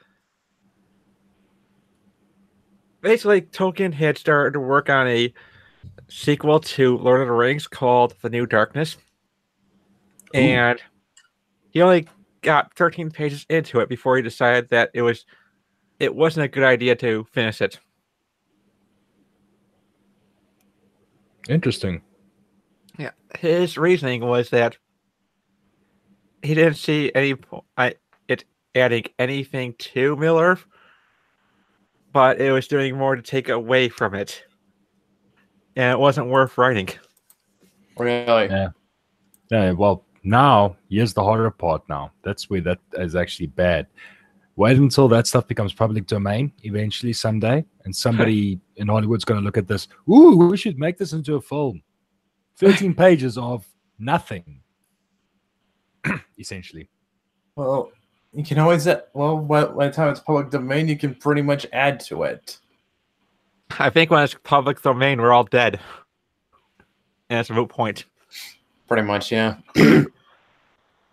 Basically, Tolkien had started to work on a sequel to Lord of the Rings called The New Darkness, and he only got 13 pages into it before he decided that it wasn't a good idea to finish it. Interesting. Yeah, his reasoning was that he didn't see it adding anything to Middle Earth, but it was doing more to take away from it, and it wasn't worth writing. Really? Yeah. Yeah, well, now, here's the harder part now. That's where that is actually bad. Wait until that stuff becomes public domain eventually someday, and somebody in Hollywood's going to look at this. Ooh, we should make this into a film. 13 pages of nothing. essentially. Well, you can always by the time it's public domain, you can pretty much add to it. I think when it's public domain, we're all dead. And it's a moot point. Pretty much, yeah.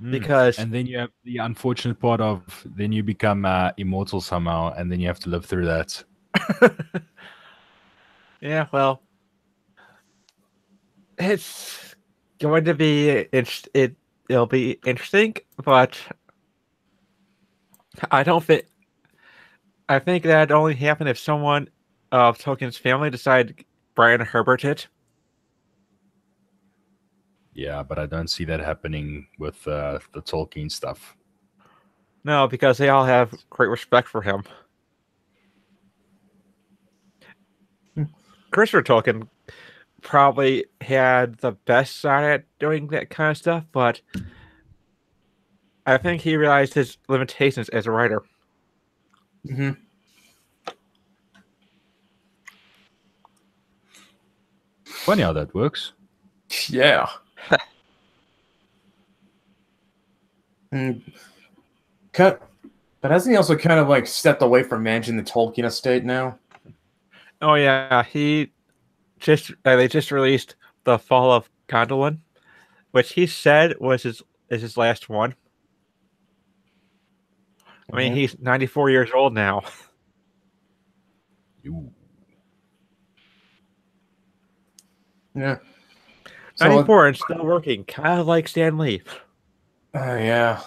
Because and then you have the unfortunate part of then you become immortal somehow, and then you have to live through that. yeah, well, it's going to be it'll be interesting, but I think that'd only happen if someone of Tolkien's family decided Brian Herbert it. Yeah, but I don't see that happening with the Tolkien stuff. No, because they all have great respect for him. Christopher Tolkien probably had the best side at doing that kind of stuff, but I think he realized his limitations as a writer. Mm-hmm. Funny how that works. Yeah. But hasn't he also kind of like stepped away from managing the Tolkien estate now? Oh yeah, they just released The Fall of Gondolin, which he said was his last one. I mean, he's 94 years old now. Ooh. Yeah. 94 and still working, kind of like Stan Lee. Yeah.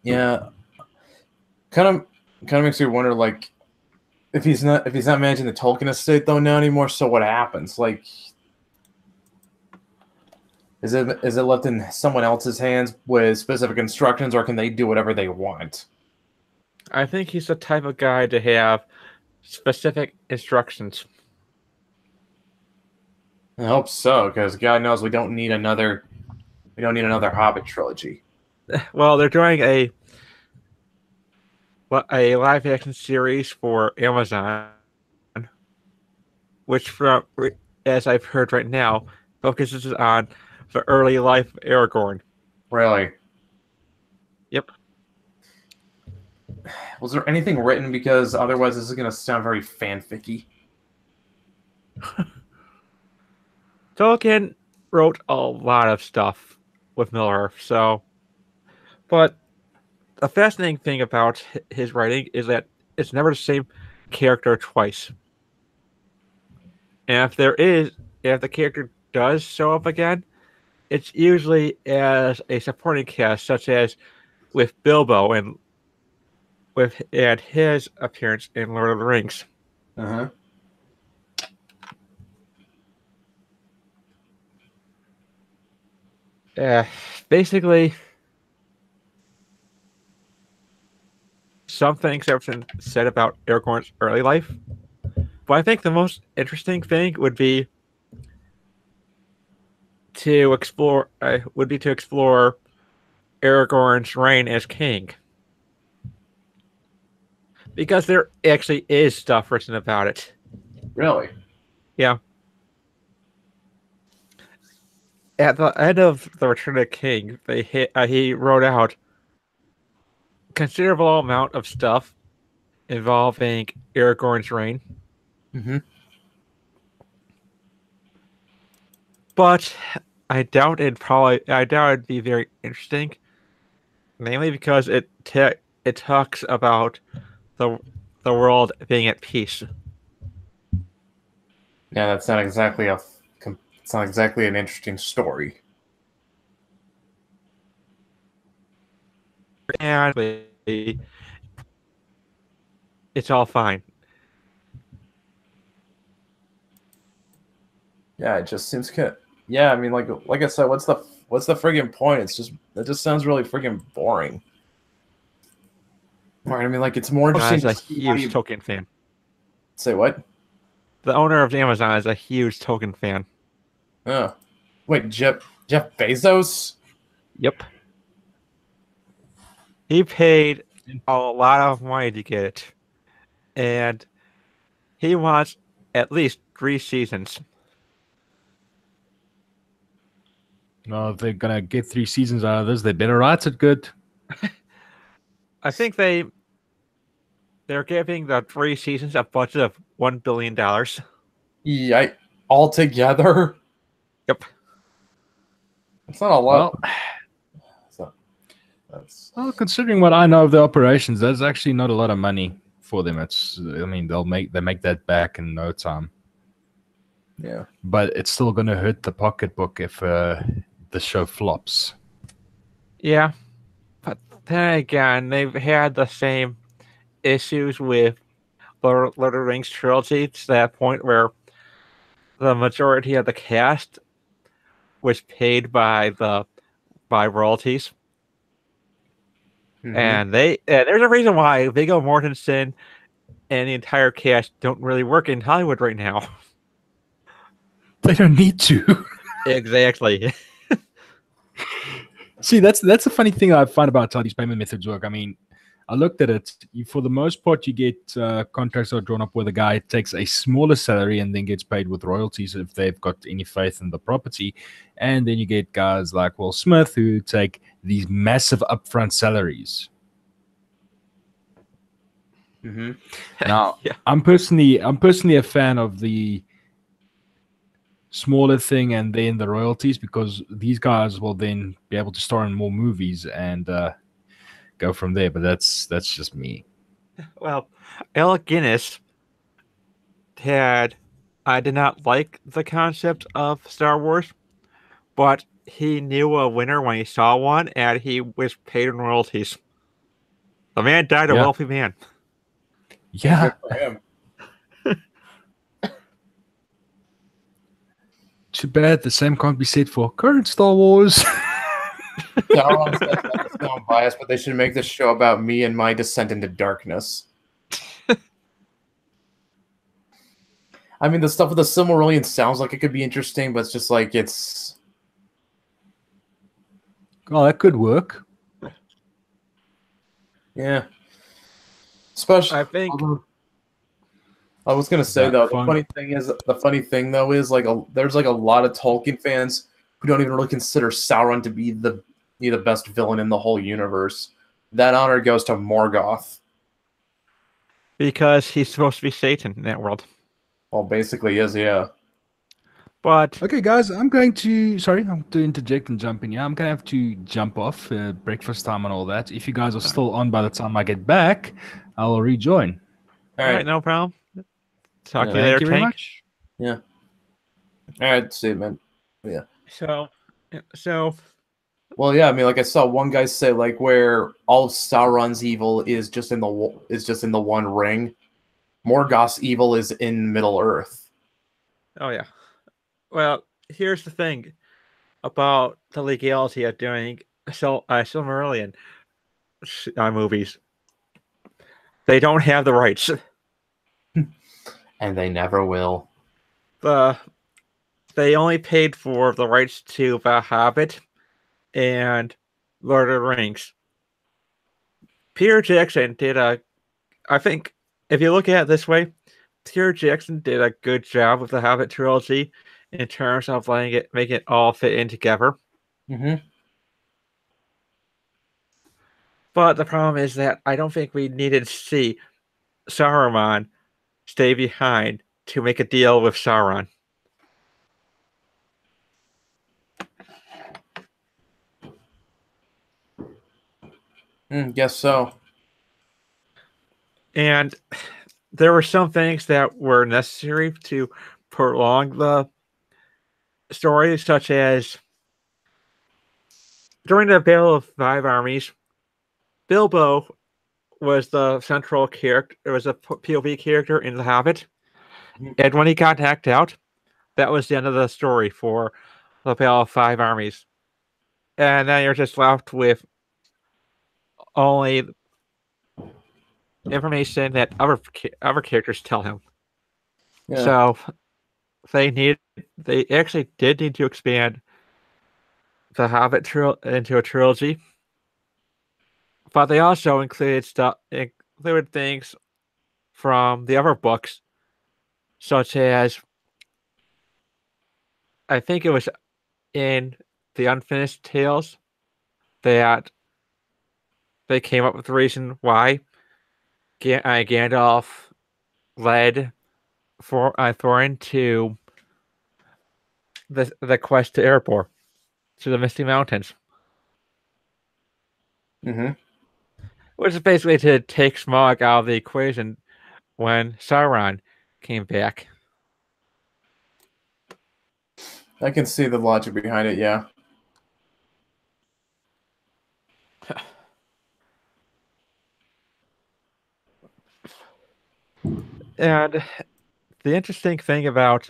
Yeah. Kind of makes me wonder, like, if he's not managing the Tolkien estate though now anymore. So what happens? Like, is it left in someone else's hands with specific instructions, or can they do whatever they want? I think he's the type of guy to have specific instructions. I hope so, because God knows we don't need another Hobbit trilogy. Well, they're doing a live action series for Amazon, which, as I've heard right now, focuses on the early life of Aragorn. Really? Yep. Was there anything written? Because otherwise, this is going to sound very fanficky. Tolkien wrote a lot of stuff with Middle-earth, but the fascinating thing about his writing is that it's never the same character twice. And if the character does show up again, it's usually as a supporting cast, such as with Bilbo and his appearance in Lord of the Rings. Uh-huh. Basically, some things have been said about Aragorn's early life, but I think the most interesting thing would be to explore Aragorn's reign as king, because there actually is stuff written about it. Really? Yeah. At the end of The Return of the King, he wrote out considerable amount of stuff involving Aragorn's reign. Mm-hmm. But I doubt it'd be very interesting, mainly because it talks about the world being at peace. Yeah, that's not exactly an interesting story. And it's all fine. Yeah, it just seems kind of, yeah, I mean, like I said, what's the friggin' point? It just sounds really friggin' boring. Right? I mean, like, it's more interesting. He's a huge Tolkien fan. Say what? The owner of Amazon is a huge Tolkien fan. Oh, wait, Jeff Bezos? Yep. He paid a lot of money to get it, and he wants at least 3 seasons. No, if they're gonna get 3 seasons out of this, they better write it good. I think they're giving the 3 seasons a budget of $1 billion. Yeah, all together. Yep. It's not a lot. Well, So, that's well, considering what I know of the operations, that's actually not a lot of money for them. It's, I mean, they make that back in no time. yeah. But it's still going to hurt the pocketbook if the show flops. Yeah. But then again, they've had the same issues with Lord of the Rings trilogy to that point where the majority of the cast was paid by royalties. Mhm. And there's a reason why Viggo Mortensen and the entire cast don't really work in Hollywood right now. They don't need to. Exactly. See, that's the funny thing I find about how these payment methods work. I mean, I looked at it. For the most part, you get contracts that are drawn up where the guy takes a smaller salary and then gets paid with royalties if they've got any faith in the property. And then you get guys like Will Smith who take these massive upfront salaries. Mhm. Now, Yeah. I'm personally a fan of the smaller thing and then the royalties, because these guys will then be able to star in more movies and go from there. But that's just me. Well, Alec Guinness I did not like the concept of Star Wars, but he knew a winner when he saw one, and he was paid in royalties. The man died a Yeah. wealthy man. Yeah. Good for him. Too bad the same can't be said for current Star Wars. No, I'm biased, but they should make this show about me and my descent into darkness. I mean, the stuff with the Silmarillion sounds like it could be interesting, but it's just like it's. Oh, that could work. Yeah. Especially, I think I was gonna say That though, fun. the funny thing though is like there's like a lot of Tolkien fans who don't even really consider Sauron to be the best villain in the whole universe. That honor goes to Morgoth. because he's supposed to be Satan in that world. Well, basically is, yeah. But Okay, guys, I'm going to interject and jump in. Yeah, I'm gonna have to jump off breakfast time and all that. If you guys are still on by the time I get back, I'll rejoin. All all right, right, no problem. Talk Yeah. to you Thank later, you very Tank. much. all right. See, you, man. Yeah. So Well, yeah. I mean, like I saw one guy say like where all of Sauron's evil is just in the one ring. Morgoth's evil is in Middle Earth. oh yeah. Well, here's the thing about the legality of doing Silmarillion movies. They don't have the rights. And they never will. They only paid for the rights to The Hobbit and Lord of the Rings. Peter Jackson I think if you look at it this way, Peter Jackson did a good job with the Hobbit trilogy in terms of make it all fit in together. Mm-hmm. But the problem is that I don't think we needed to see Saruman stay behind to make a deal with Sauron. Guess so. And there were some things that were necessary to prolong the story, such as during the Battle of Five Armies, Bilbo was the central character. It was a POV character in The Hobbit. And when he got hacked out, that was the end of the story for the Battle of Five Armies. And then you're just left with only information that other characters tell him. Yeah. So they actually did need to expand the Hobbit into a trilogy, but they also included things from the other books, such as I think it was in the unfinished tales that they came up with the reason why Gandalf led Thorin to the quest to Erebor, to the Misty Mountains, Mm-hmm. which is basically to take Smaug out of the equation when Sauron came back. I can see the logic behind it, yeah. And the interesting thing about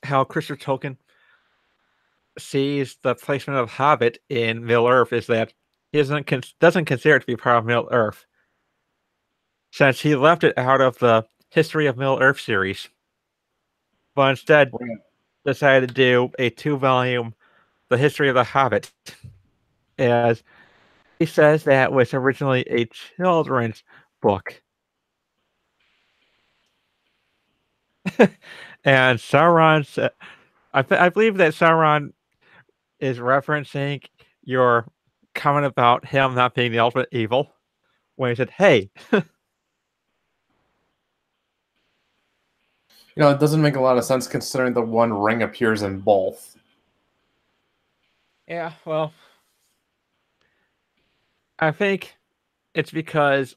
how Christopher Tolkien sees the placement of Hobbit in Middle Earth is that he doesn't consider it to be part of Middle Earth, since he left it out of the History of Middle Earth series, but instead decided to do a 2-volume The History of the Hobbit, as he says that was originally a children's book. And Sauron, I believe that Sauron is referencing your comment about him not being the ultimate evil, when he said, "Hey." It doesn't make a lot of sense considering the One Ring appears in both. Yeah, well, I think it's because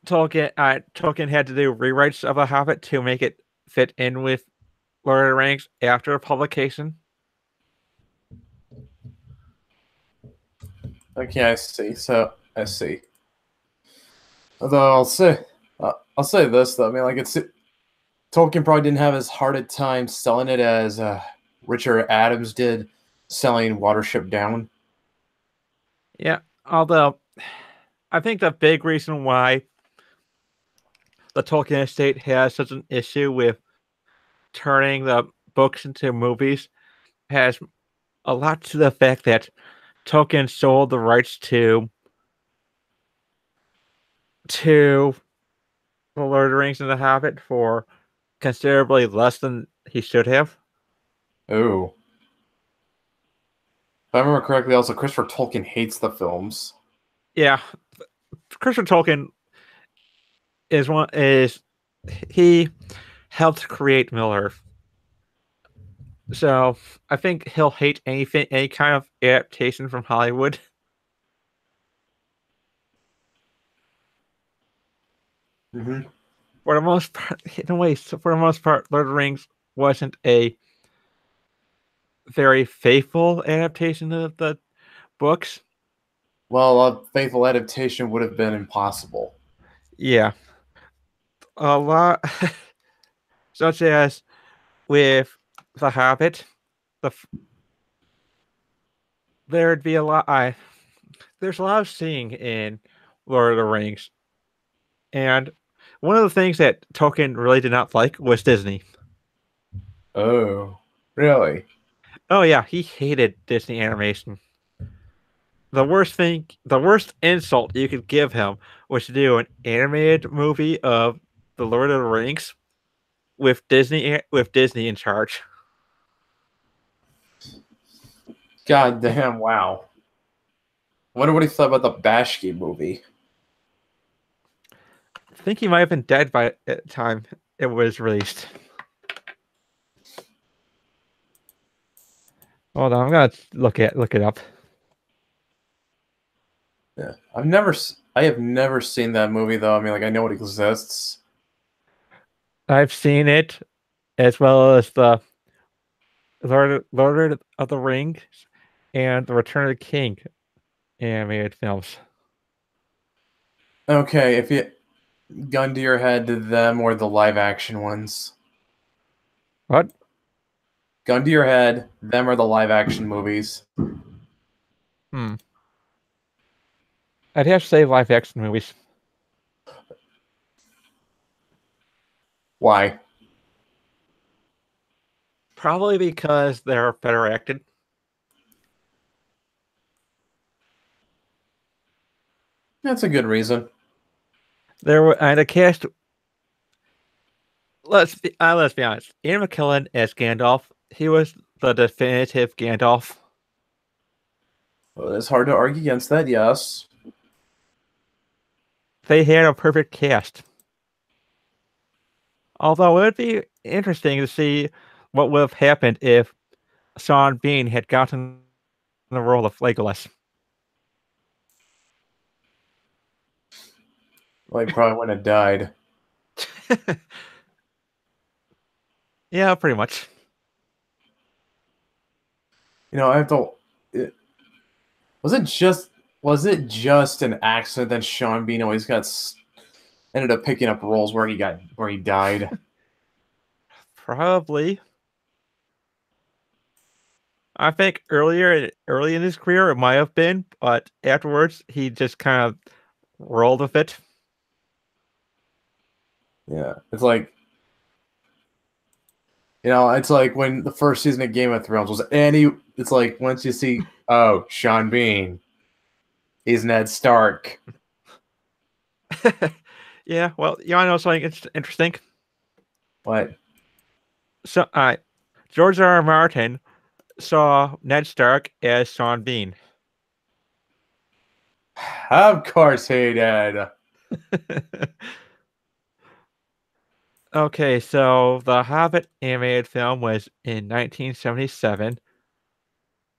Tolkien had to do rewrites of The Hobbit to make it fit in with Lord of the Rings after publication. Okay, I see. I see. Although I'll say this though. I mean, like Tolkien probably didn't have as hard a time selling it as Richard Adams did selling Watership Down. Yeah, although I think the big reason why the Tolkien estate has such an issue with turning the books into movies has a lot to the fact that Tolkien sold the rights to The Lord of the Rings and The Hobbit for considerably less than he should have. Oh. If I remember correctly, also Christopher Tolkien hates the films. Yeah, Christopher Tolkien he helped create Middle-earth. So I think he'll hate any kind of adaptation from Hollywood. Mm-hmm. For the most part, Lord of the Rings wasn't a very faithful adaptation of the books. Well, a faithful adaptation would have been impossible. Yeah. A lot, such as with The Hobbit, there'd be a lot. There's a lot of seeing in Lord of the Rings, and one of the things that Tolkien really did not like was Disney. Oh, really? Oh yeah, he hated Disney animation. The worst insult you could give him was to do an animated movie of The Lord of the Rings with Disney in charge. God damn! Wow. I wonder what he thought about the Bashki movie. I think he might have been dead by the time it was released. Hold on, I'm gonna look it up. Yeah, I have never seen that movie though. I mean, like I know it exists. I've seen it, as well as the Lord of the Rings and the Return of the King animated films. Okay, if you gun to your head, them or the live action ones? What? Gun to your head, them or the live action movies? I'd have to say live action movies. Why? Probably because they're better acted. That's a good reason. The cast. Let's be honest. Ian McKellen as Gandalf. He was the definitive Gandalf. Well, it's hard to argue against that. Yes. They had a perfect cast. Although it would be interesting to see what would have happened if Sean Bean had gotten the role of Legolas. Well, he probably wouldn't have died. Yeah, pretty much. You know, I have to. Was it just an accident that Sean Bean always ended up picking up roles where he died? Probably. I think early in his career it might have been, but afterwards he just kind of rolled with it. Yeah, it's like, it's like when the first season of Game of Thrones was, it's like once you see, oh, Sean Bean, he's Ned Stark. Yeah, well, you want to know something interesting? What? So, George R. R. Martin saw Ned Stark as Sean Bean. Of course he did. Okay, so the Hobbit animated film was in 1977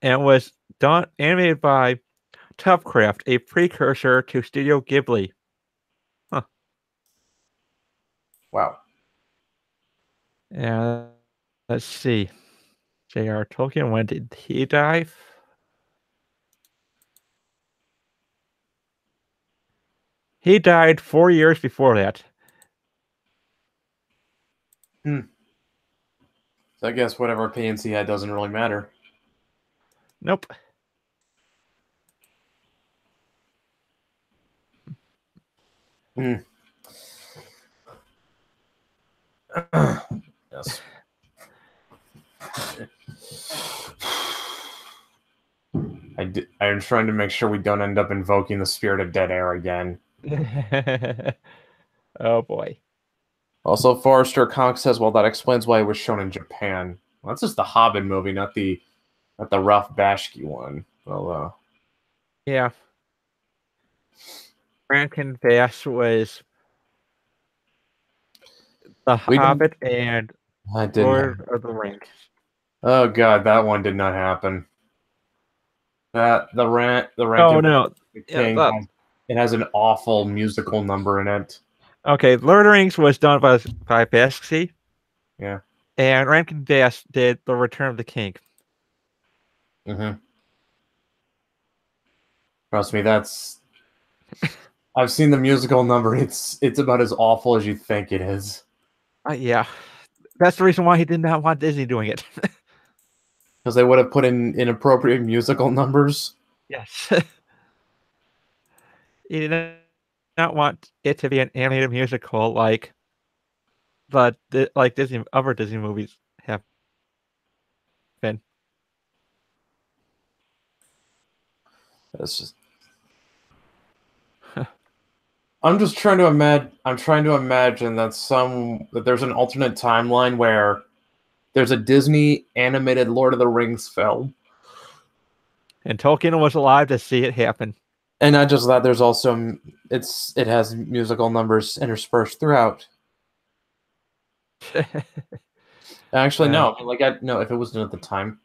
and was animated by Tufcraft, a precursor to Studio Ghibli. Huh. Wow. And let's see. J.R. Tolkien, when did he die? He died 4 years before that. So I guess whatever opinions he had doesn't really matter. Nope. Yes. I'm trying to make sure we don't end up invoking the spirit of dead air again. Oh boy. Also, Forrester Conk says, well, that explains why it was shown in Japan. Well, that's just the Hobbit movie, not the Ralph Bashki one. Well, yeah. Rankin Bass was the Hobbit and Lord of the Rings. Oh god, that one did not happen. The Oh no, King, it has an awful musical number in it. Okay, Lord of the Rings was done by Bashki. Yeah. And Rankin Bass did The Return of the King. Mm-hmm. Trust me, I've seen the musical number. It's about as awful as you think it is. Yeah. That's the reason why he did not want Disney doing it. Because they would have put in inappropriate musical numbers. Yes. He did not want it to be an animated musical like other Disney movies have been. That's just. I'm just trying to imagine. I'm trying to imagine that there's an alternate timeline where there's a Disney animated Lord of the Rings film, and Tolkien was alive to see it happen. And not just that, there's also it has musical numbers interspersed throughout. Actually, no. No, if it was done at the time,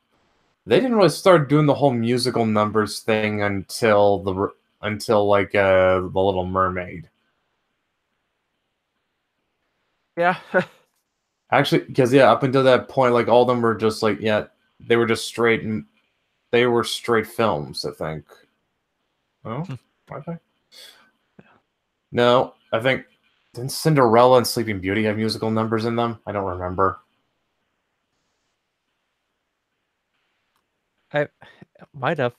they didn't really start doing the whole musical numbers thing until the Little Mermaid. Yeah. Actually, because up until that point, all of them were just they were just straight films, I think. Oh, okay. No, I think didn't Cinderella and Sleeping Beauty have musical numbers in them? I don't remember. I might have.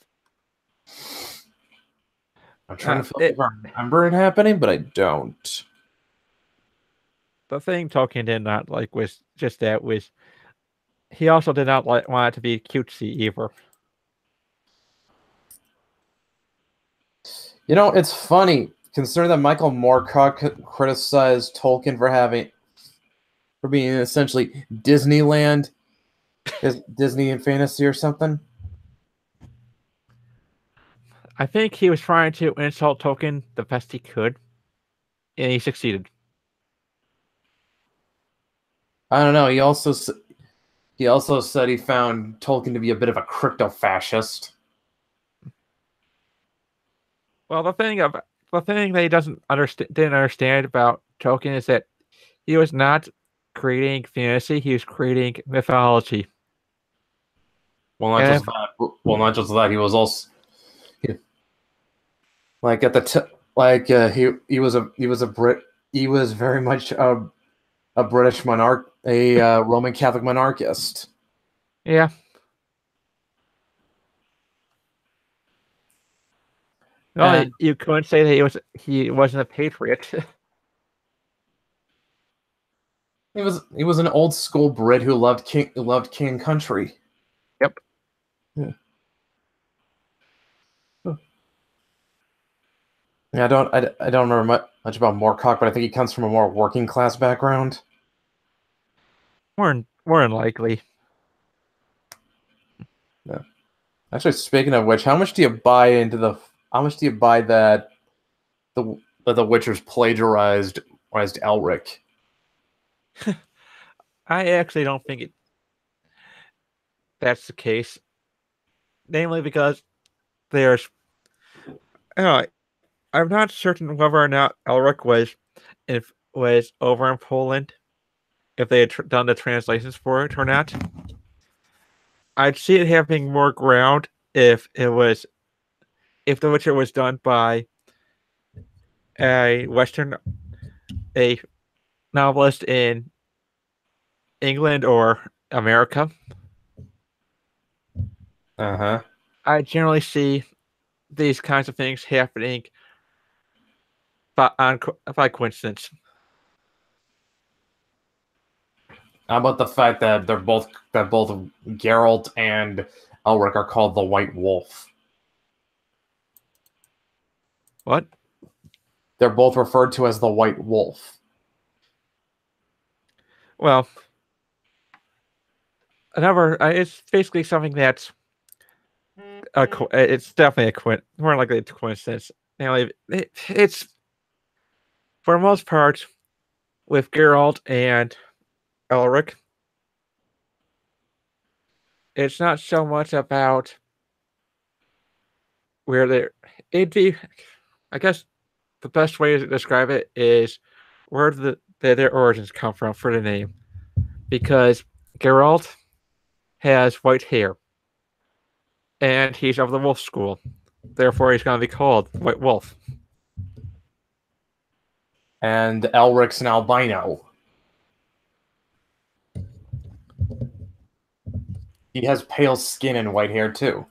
I'm trying to remember it happening, but I don't. The thing Tolkien did not like was just that he also did not want it to be cutesy either. It's funny considering that Michael Moorcock criticized Tolkien for being essentially Disneyland. Disney and fantasy or something? I think he was trying to insult Tolkien the best he could, and he succeeded. I don't know. He also said he found Tolkien to be a bit of a crypto-fascist. Well, the thing that he didn't understand about Tolkien is that he was not creating fantasy; he was creating mythology. Well, not And just that. Well, not just that. He was also like at the he was a Brit. He was very much a British monarch, a Roman Catholic monarchist. yeah, well, And you couldn't say that he wasn't a patriot. he was an old school Brit who loved king and country. Yep. Yeah. Yeah, I don't remember much about Moorcock, but I think he comes from a more working class background. More than likely. Yeah. Actually, speaking of which, how much do you buy that the Witcher's plagiarized Elric? I actually don't think that's the case. Namely because there's, I'm not certain whether or not Elric was over in Poland, if they had done the translations for it or not. I'd see it having more ground if The Witcher was done by a novelist in England or America. Uh-huh. I generally see these kinds of things happening by coincidence. How about the fact that both Geralt and Elric are called the White Wolf? What? They're both referred to as the White Wolf. Well, it's basically something that's it's definitely more likely a coincidence. Now, it's for the most part with Geralt and Elric. It's not so much about where they're. It'd be, I guess, the best way to describe it is where their origins come from for the name, because Geralt has white hair, and he's of the Wolf School. Therefore, he's going to be called White Wolf. And Elric's an albino. He has pale skin and white hair too.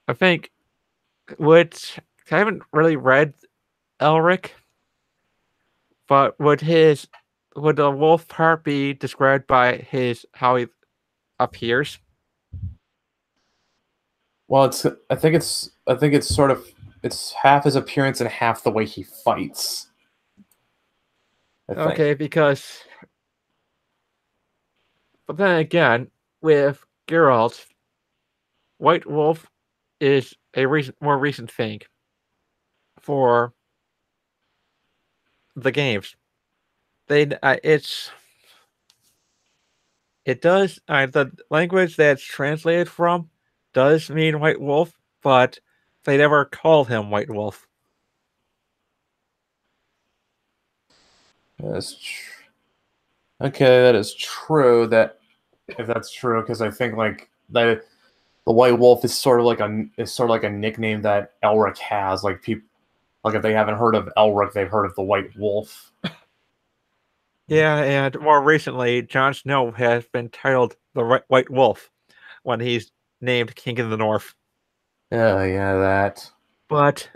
I think I haven't really read Elric, but would the wolf part be described by how he appears? Well, I think it's half his appearance and half the way he fights. Okay, but then again, with Geralt, White Wolf is a more recent thing for the games. The language that's translated from does mean White Wolf, but they never call him White Wolf. Okay, that is true. If that's true, because I think like the White Wolf is sort of like a nickname that Elric has. Like people, like if they haven't heard of Elric, they've heard of the White Wolf. Yeah, and more recently, Jon Snow has been titled the White Wolf when he's named King of the North. Oh, yeah, that. But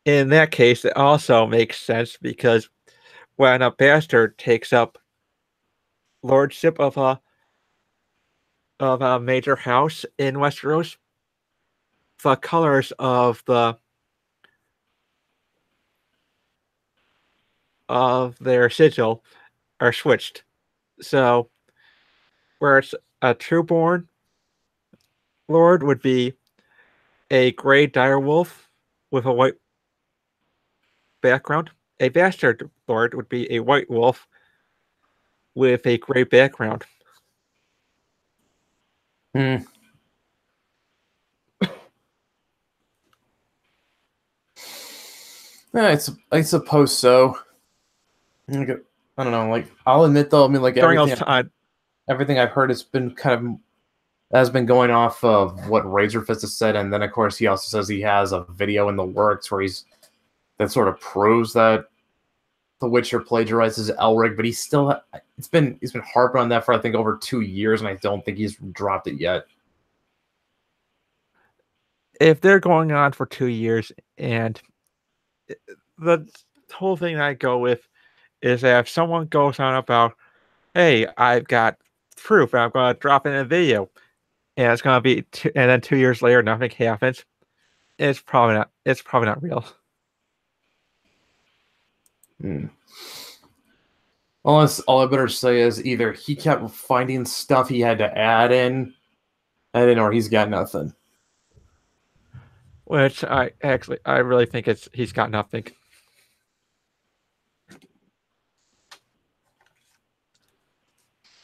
in that case, it also makes sense because when a bastard takes up lordship of a major house in Westeros, the colors of their sigil are switched. So, where it's a trueborn lord would be a gray direwolf with a white background. A bastard lord would be a white wolf with a gray background. Hmm. Yeah, I suppose so. I don't know. Like, I'll admit though, I mean, like During those everything I've heard has been has been going off of what Razorfist has said, and then of course he also says he has a video in the works where that sort of proves that The Witcher plagiarizes Elric, but he's been harping on that for I think over 2 years, and I don't think he's dropped it yet. if they're going on for 2 years, and the whole thing I go with is that if someone goes on about, hey, I've got proof, and I'm going to drop in a video, and it's going to be, and then 2 years later nothing happens, it's probably not. It's probably not real. Unless all I better say is either he kept finding stuff he had to add in, or he's got nothing. Which I really think he's got nothing.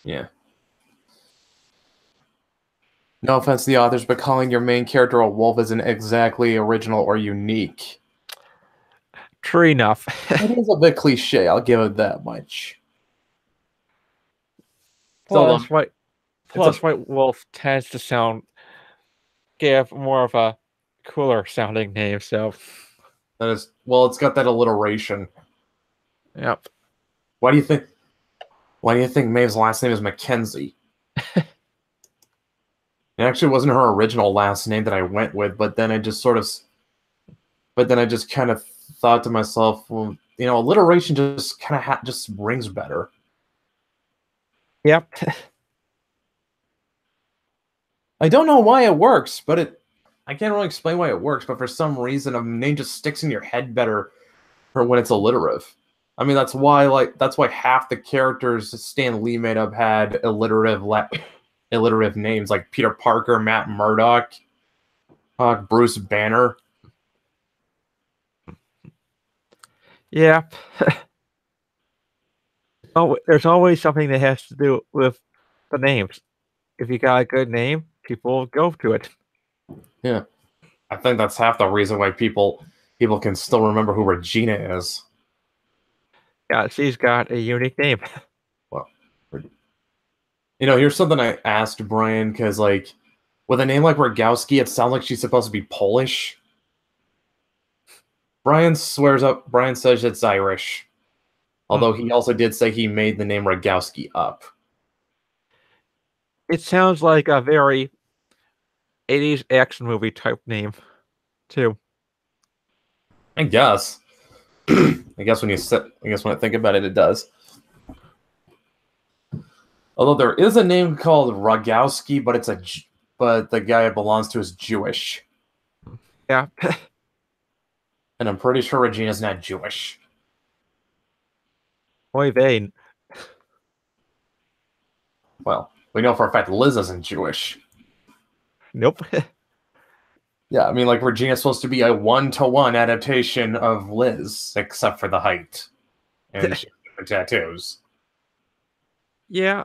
Yeah. No offense to the authors, but calling your main character a wolf isn't exactly original or unique. True enough. It is a bit cliche, I'll give it that much. Plus, White Wolf tends to give more of a cooler sounding name, so that is, well, it's got that alliteration. Yep. Why do you think Maeve's last name is Mackenzie? It actually wasn't her original last name that I went with, but then I just kind of thought to myself, well, alliteration just kind of just rings better. Yep. I don't know why it works, but I can't really explain why it works, but for some reason a name just sticks in your head better for when it's alliterative. I mean, that's why half the characters Stan Lee made up had alliterative names, like Peter Parker, Matt Murdock, Bruce Banner. Yeah. Oh, there's always something that has to do with the names. If you got a good name, people go to it. Yeah. I think that's half the reason why people can still remember who Regina is. Yeah, she's got a unique name. Well, here's something I asked Brian, because like with a name like Rogowski, it sounds like she's supposed to be Polish. Brian says it's Irish. Although he also did say he made the name Rogowski up. It sounds like a very 80s action movie type name, too. I guess. I guess when I think about it, it does. Although there is a name called Rogowski, but but the guy it belongs to is Jewish. Yeah. And I'm pretty sure Regina's not Jewish. Oy vey. Well, we know for a fact Liz isn't Jewish. Nope. Yeah, I mean, like, Regina's supposed to be a 1-to-1 adaptation of Liz, except for the height. And she has different tattoos. Yeah.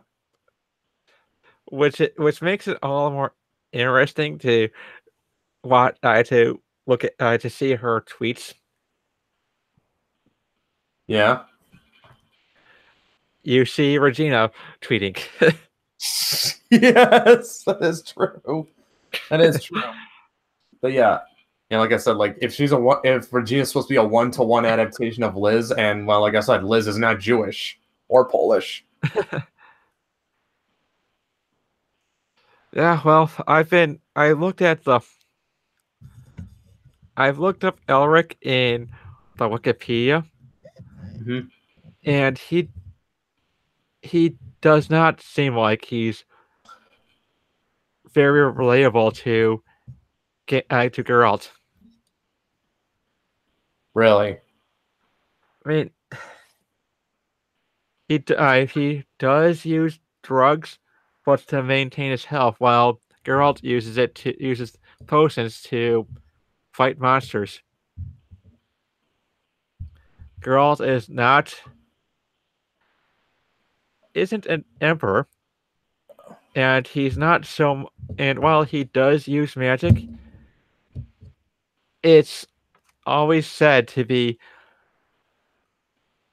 Which makes it all more interesting to look at to see her tweets. Yeah. You see Regina tweeting. Yes, that is true. That is true. But yeah, like I said, like if Regina's supposed to be a 1-to-1 adaptation of Liz, and well, like I said, Liz is not Jewish or Polish. Yeah, well, I've looked up Elric in the Wikipedia, and he does not seem like he's very relatable to Geralt. Really? I mean, he does use drugs, but to maintain his health, while Geralt uses potions to fight monsters. Geralt isn't an emperor, and he's not so. And while he does use magic, it's always said to be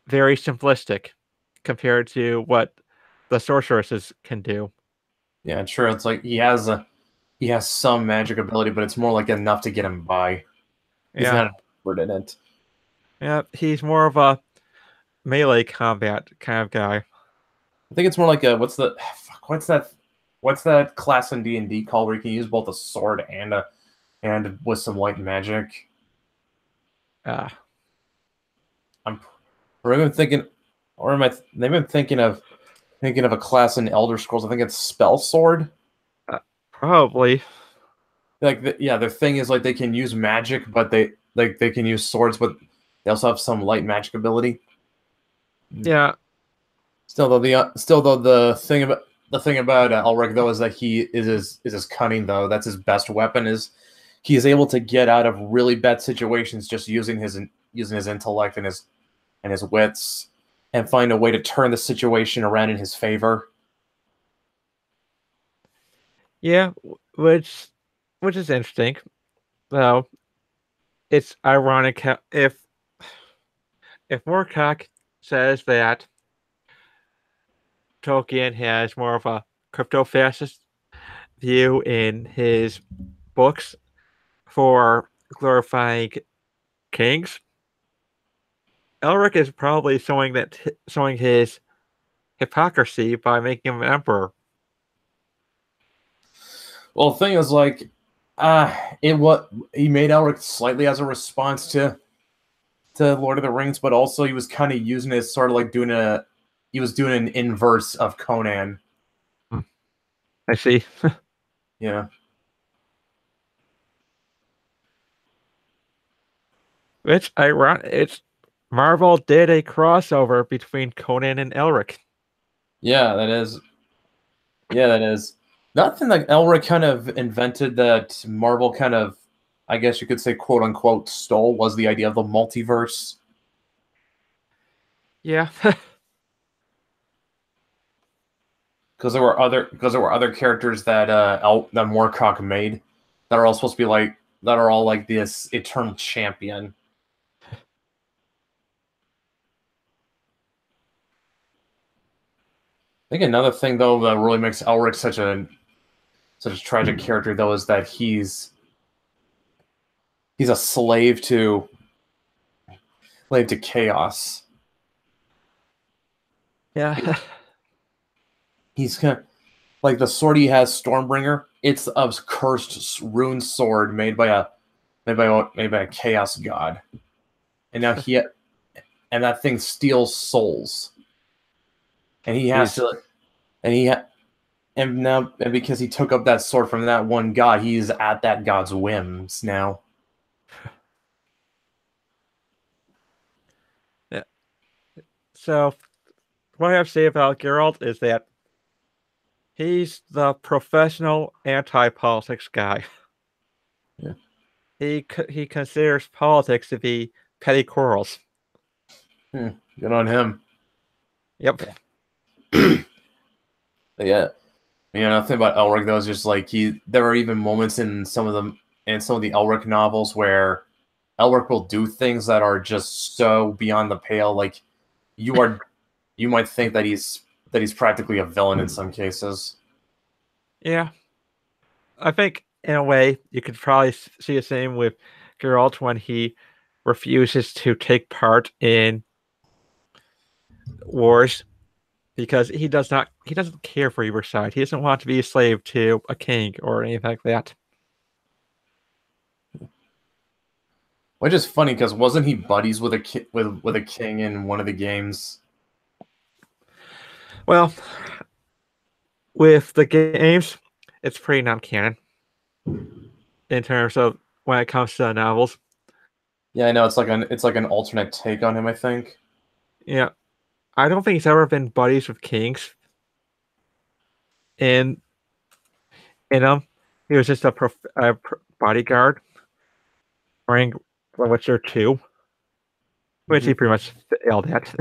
very simplistic compared to what the sorceresses can do. Yeah, sure. It's like he has some magic ability, but it's more like enough to get him by. He's Yeah, not an expert in it. yeah, he's more of a melee combat kind of guy. I think it's more like a what's that class in D&D called where you can use both a sword and with some light magic. Uh, Or even thinking, or am I? Maybe I'm thinking of a class in Elder Scrolls. I think it's Spell Sword. Probably. Like yeah, their thing is like they can use magic, but they can use swords, but they also have some light magic ability. Yeah. Still though the thing about Elric though is that he is his cunning though. That's his best weapon. Is he is able to get out of really bad situations just using his intellect and his wits and find a way to turn the situation around in his favor. Yeah, which is interesting. Though it's ironic if Moorcock says that Tolkien has more of a crypto-fascist view in his books for glorifying kings, Elric is probably showing his hypocrisy by making him an emperor. Well, the thing is, like, he made Elric slightly as a response to Lord of the Rings, but also he was kind of using it sort of like doing an inverse of Conan. I see. Yeah. It's ironic. It's Marvel did a crossover between Conan and Elric. Yeah, that is. Yeah, that is. Nothing like Elric kind of invented that Marvel kind of, I guess you could say, quote unquote, stole was the idea of the multiverse. Yeah. Because there were other characters that that Moorcock made that are all supposed to be like that are all like this eternal champion. I think another thing though that really makes Elric such a tragic character though is that he's a slave to chaos. Yeah. He's kind of like the sword he has, Stormbringer. It's a cursed rune sword made by a chaos god, and now and that thing steals souls, and he has to, and because he took up that sword from that one god, he's at that god's whims now. Yeah. So, what I have to say about Geralt is that he's the professional anti-politics guy. Yeah. He considers politics to be petty quarrels. Good on him. Yep. Yeah. Nothing about Elric though is just like there are even moments in some of the Elric novels where Elric will do things that are just so beyond the pale. Like you might think that he's practically a villain in some cases. Yeah. I think in a way you could probably see the same with Geralt when he refuses to take part in wars because he doesn't care for either side. He doesn't want to be a slave to a king or anything like that. Which is funny because wasn't he buddies with a king in one of the games? Well, with the games, it's pretty non-canon in terms of when it comes to the novels. Yeah, I know it's like an alternate take on him, I think. Yeah. I don't think he's ever been buddies with Kings. In him, he was just a bodyguard during Witcher 2, which he pretty much failed at.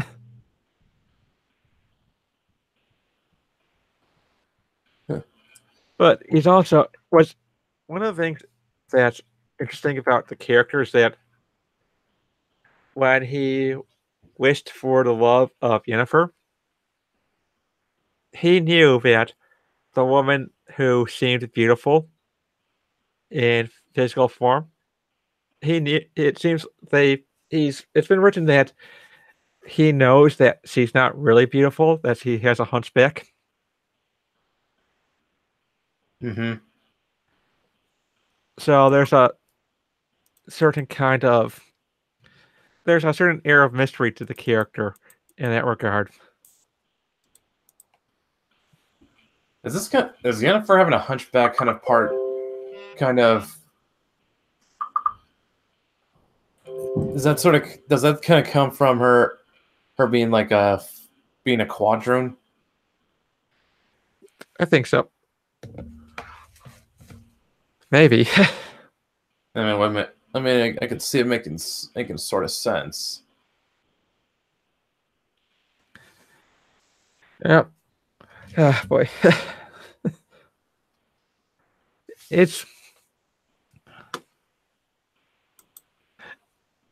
But he's also was one of the things that's interesting about the character is that when he wished for the love of Yennefer, he knew that the woman who seemed beautiful in physical form, he knew it seems it's been written that he knows that she's not really beautiful, that she has a hunchback. Mm-hmm. So there's a certain air of mystery to the character in that regard. Is Yennefer having a hunchback kind of part? Kind of. Does that kind of come from her being like being a quadroon? I think so. Maybe. I mean, wait a minute. I mean, I could see it making sort of sense. Yep. Ah, boy.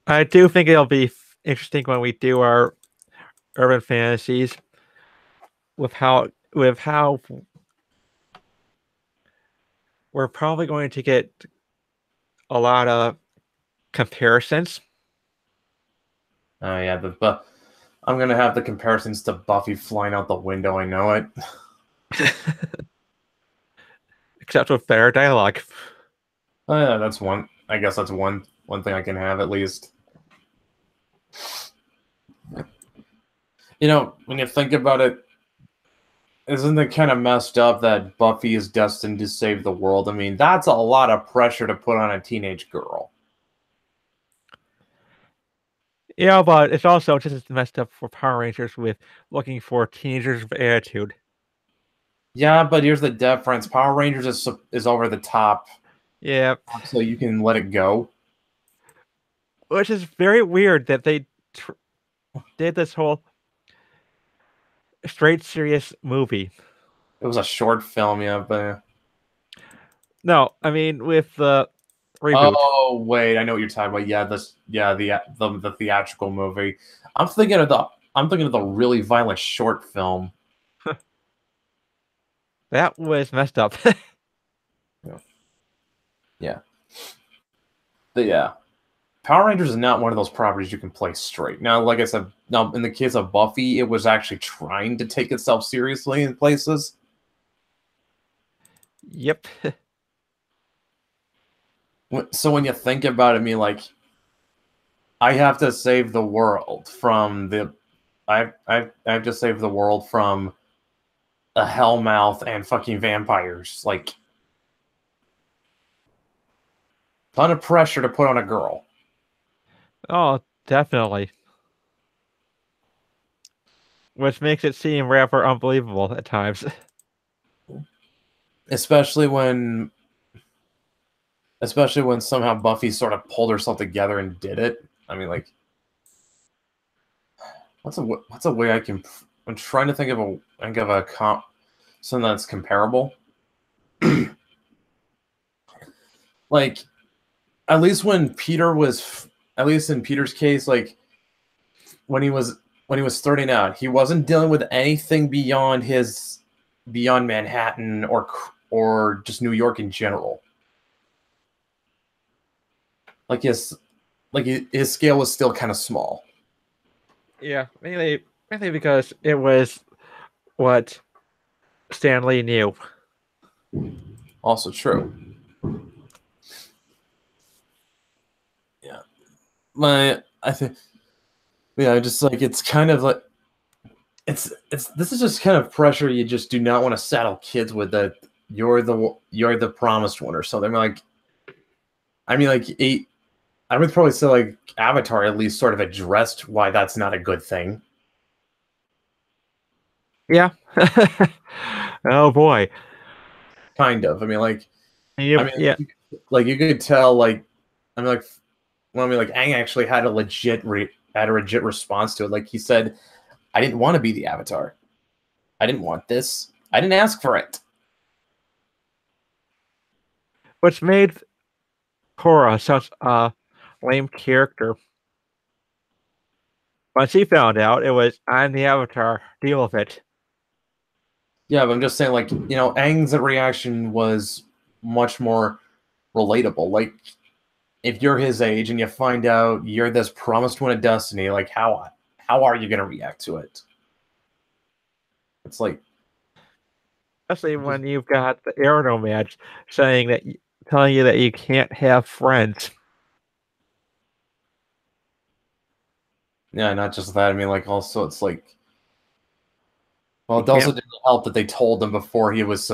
I do think it'll be interesting when we do our urban fantasies with how we're probably going to get a lot of comparisons. Oh yeah, I'm gonna have the comparisons to Buffy flying out the window. I know it. Except with better dialogue. Oh yeah, that's one. I guess that's one thing I can have at least. You know, when you think about it, isn't it kind of messed up that Buffy is destined to save the world? I mean, that's a lot of pressure to put on a teenage girl. Yeah, but it's also just as messed up for Power Rangers with looking for teenagers with attitude. Yeah, but here's the difference. Power Rangers is over the top. Yeah. So you can let it go. Which is very weird that they did this whole straight serious movie. It was a short film, yeah, but... No, I mean with the reboot. Oh wait, I know what you're talking about. Yeah, the theatrical movie. I'm thinking of the really violent short film. That was messed up. Yeah. But yeah. Power Rangers is not one of those properties you can play straight. Now, like I said, now in the case of Buffy, it was actually trying to take itself seriously in places. Yep. So when you think about it, I mean, like, I have to save the world from I have to save the world from a Hellmouth and fucking vampires. Like, ton of pressure to put on a girl. Oh, definitely. Which makes it seem rather unbelievable at times. Especially when somehow Buffy sort of pulled herself together and did it. I mean, like, what's a way I can? I'm trying to think of something that's comparable. Like, at least in Peter's case, like when he was starting out, he wasn't dealing with anything beyond Manhattan or just New York in general. Like his scale was still kind of small. Yeah, mainly because it was what Stan Lee knew. Also true. Yeah. Just like it's kind of like this is just kind of pressure you just do not want to saddle kids with, that you're the promised one or something. I would probably say like Avatar at least sort of addressed why that's not a good thing. Yeah. Oh boy. Kind of. I mean, like, Yeah. Yeah. like you could tell, like, I mean, like, well, I mean, like, Aang actually had a legit response to it. Like he said, "I didn't want to be the Avatar. I didn't want this. I didn't ask for it." Which made Korra such a lame character. When she found out, it was, I'm the Avatar, deal with it. Yeah, but I'm just saying, like, Aang's reaction was much more relatable. Like, if you're his age and you find out you're this promised one of destiny, like, how are you gonna react to it? It's like, Especially when you've got the Aerono match saying that, telling you that you can't have friends. yeah, not just that. I mean, like, also, it's like, well, You it also can't. didn't help that they told him before he was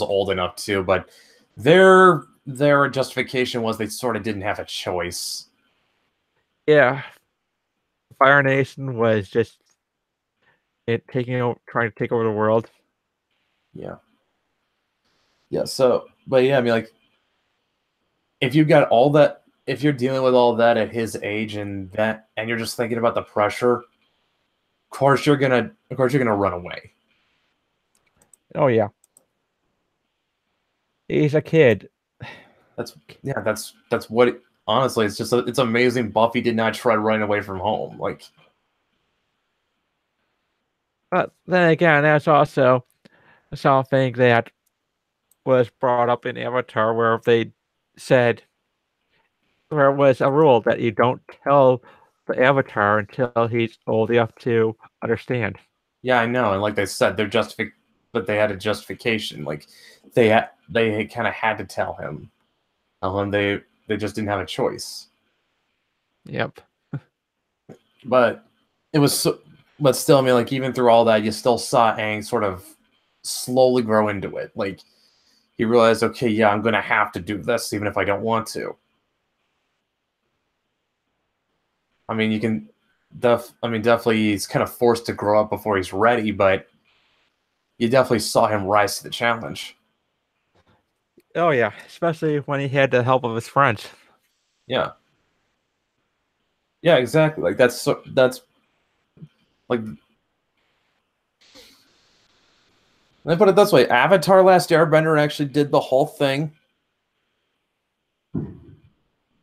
old enough to. But their justification was they sort of didn't have a choice. Yeah. Fire Nation was just trying to take over the world. Yeah. Yeah. So, but yeah, I mean, like, if you got all that, if you're dealing with all that at his age and you're just thinking about the pressure, of course you're gonna run away. Oh yeah. He's a kid. That's what. Honestly, it's amazing. Buffy did not try running away from home. Like, But then again, that's also something that was brought up in Avatar where they said there was a rule that you don't tell the Avatar until he's old enough to understand. yeah, I know, and like they said, but they had a justification. Like, they kind of had to tell him, and they just didn't have a choice. Yep. But it was so, but still, I mean, like, even through all that, you still saw Aang sort of slowly grow into it. Like, he realized, okay, yeah, I'm gonna have to do this, even if I don't want to. I mean, definitely he's kind of forced to grow up before he's ready, but you definitely saw him rise to the challenge. Oh yeah, especially when he had the help of his friends. Yeah. Yeah, exactly. Like, that's like, let me put it this way: Avatar: Last Airbender actually did the whole thing.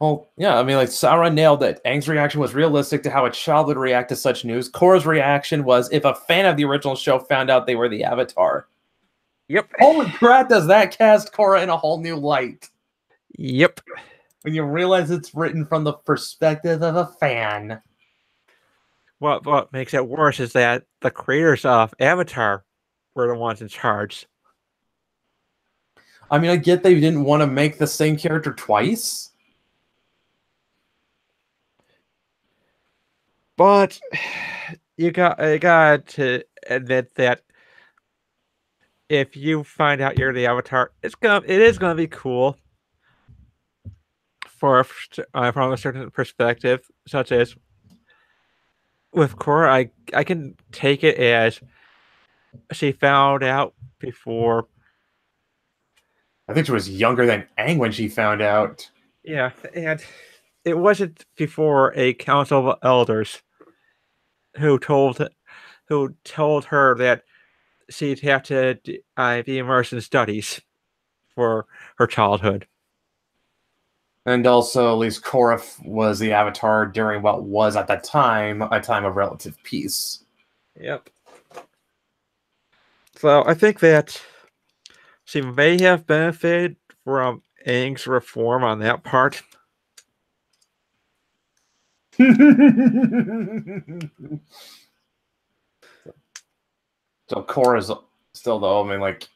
Well, yeah, I mean, like, Sauron nailed it. Aang's reaction was realistic to how a child would react to such news. Korra's reaction was if a fan of the original show found out they were the Avatar. Yep. Holy crap, does that cast Korra in a whole new light? Yep. When you realize it's written from the perspective of a fan. What makes it worse is that the creators of Avatar were the ones in charge. I mean, I get they didn't want to make the same character twice. But you got to admit that if you find out you're the Avatar, it is gonna be cool from a certain perspective, such as with Korra. I can take it as she found out before. I think she was younger than Aang when she found out. Yeah, and it wasn't before a council of elders who told her that she'd have to be immersed in studies for her childhood. And also, at least Korra was the Avatar during what was at that time a time of relative peace. Yep. So I think that she may have benefited from Aang's reform on that part. So Korra's still, though, I mean, like,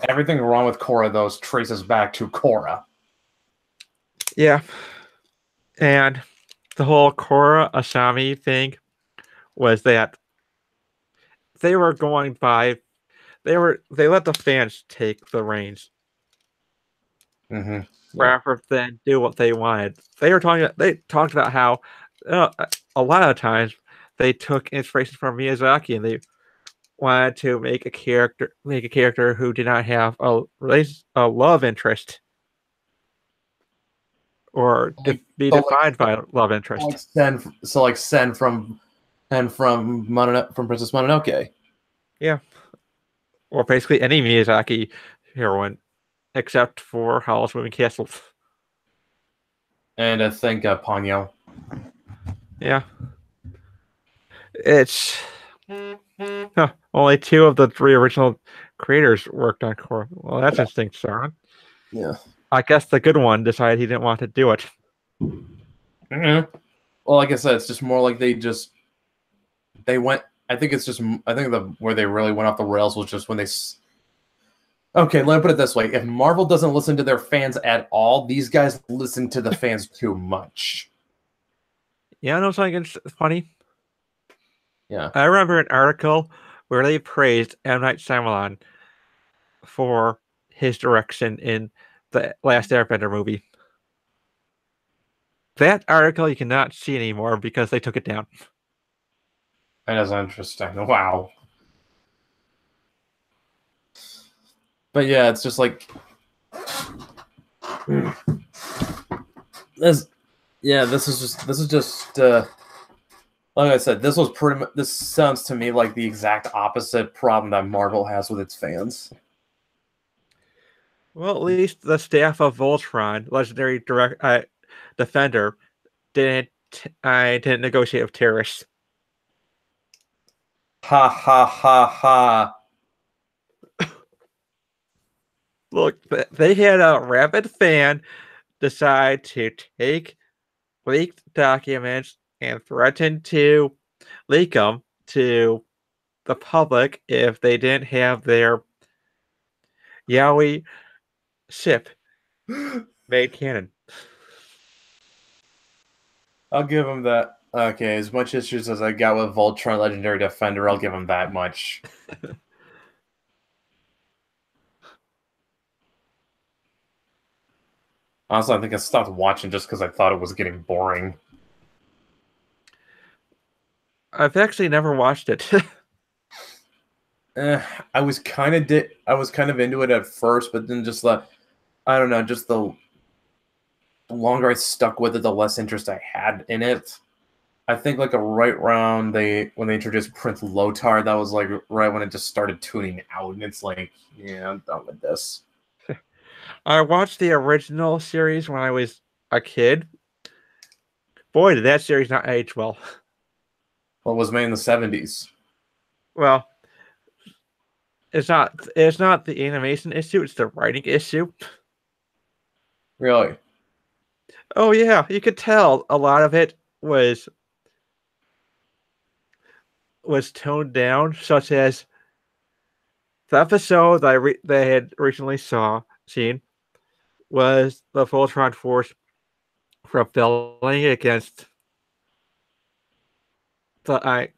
everything wrong with Korra, though, traces back to Korra. Yeah. And the whole Korra Asami thing was that they were going by they let the fans take the reins Mm-hmm. rather than do what they wanted. They talked about how a lot of times they took inspiration from Miyazaki and they wanted to make a character who did not have a love interest or be so defined by love like interest. Sen from Princess Mononoke. Yeah, or basically any Miyazaki heroine except for Howl's Moving Castle. And I think Ponyo. Yeah, it's only 2 of the 3 original creators worked on Korra. Well, that's interesting, Sharon. Yeah. I guess the good one decided he didn't want to do it. Well, like I said, it's just more like they went. I think where they really went off the rails was just when they. Okay, let me put it this way: if Marvel doesn't listen to their fans at all, these guys listen to the fans too much. Yeah, I know something funny. Yeah. I remember an article where they praised M. Night Shyamalan for his direction in the Last Airbender movie. That article you cannot see anymore because they took it down. That is interesting. Wow. But yeah, it's just like this. Yeah, this is just like I said, this was pretty much. This sounds to me like the exact opposite problem that Marvel has with its fans. Well, at least the staff of Voltron, legendary defender, didn't negotiate with terrorists. Ha ha ha ha. Look, they had a rabid fan decide to take leaked documents and threaten to leak them to the public if they didn't have their Yaoi ship made canon. I'll give him that. Okay, as much issues as I got with Voltron Legendary Defender, I'll give him that much. Honestly, I think I stopped watching just because I thought it was getting boring. I've actually never watched it. I was kind of into it at first, but then just I don't know, just the longer I stuck with it, the less interest I had in it. I think like right around when they introduced Prince Lotar, that was like right when it just started tuning out, and it's like, yeah, I'm done with this. I watched the original series when I was a kid. Boy, did that series not age well. Well, it was made in the 70s. Well, it's not the animation issue, it's the writing issue. Really? Oh yeah, you could tell a lot of it was toned down, such as the episode that they had recently seen was the Voltron Force rebelling against Corrin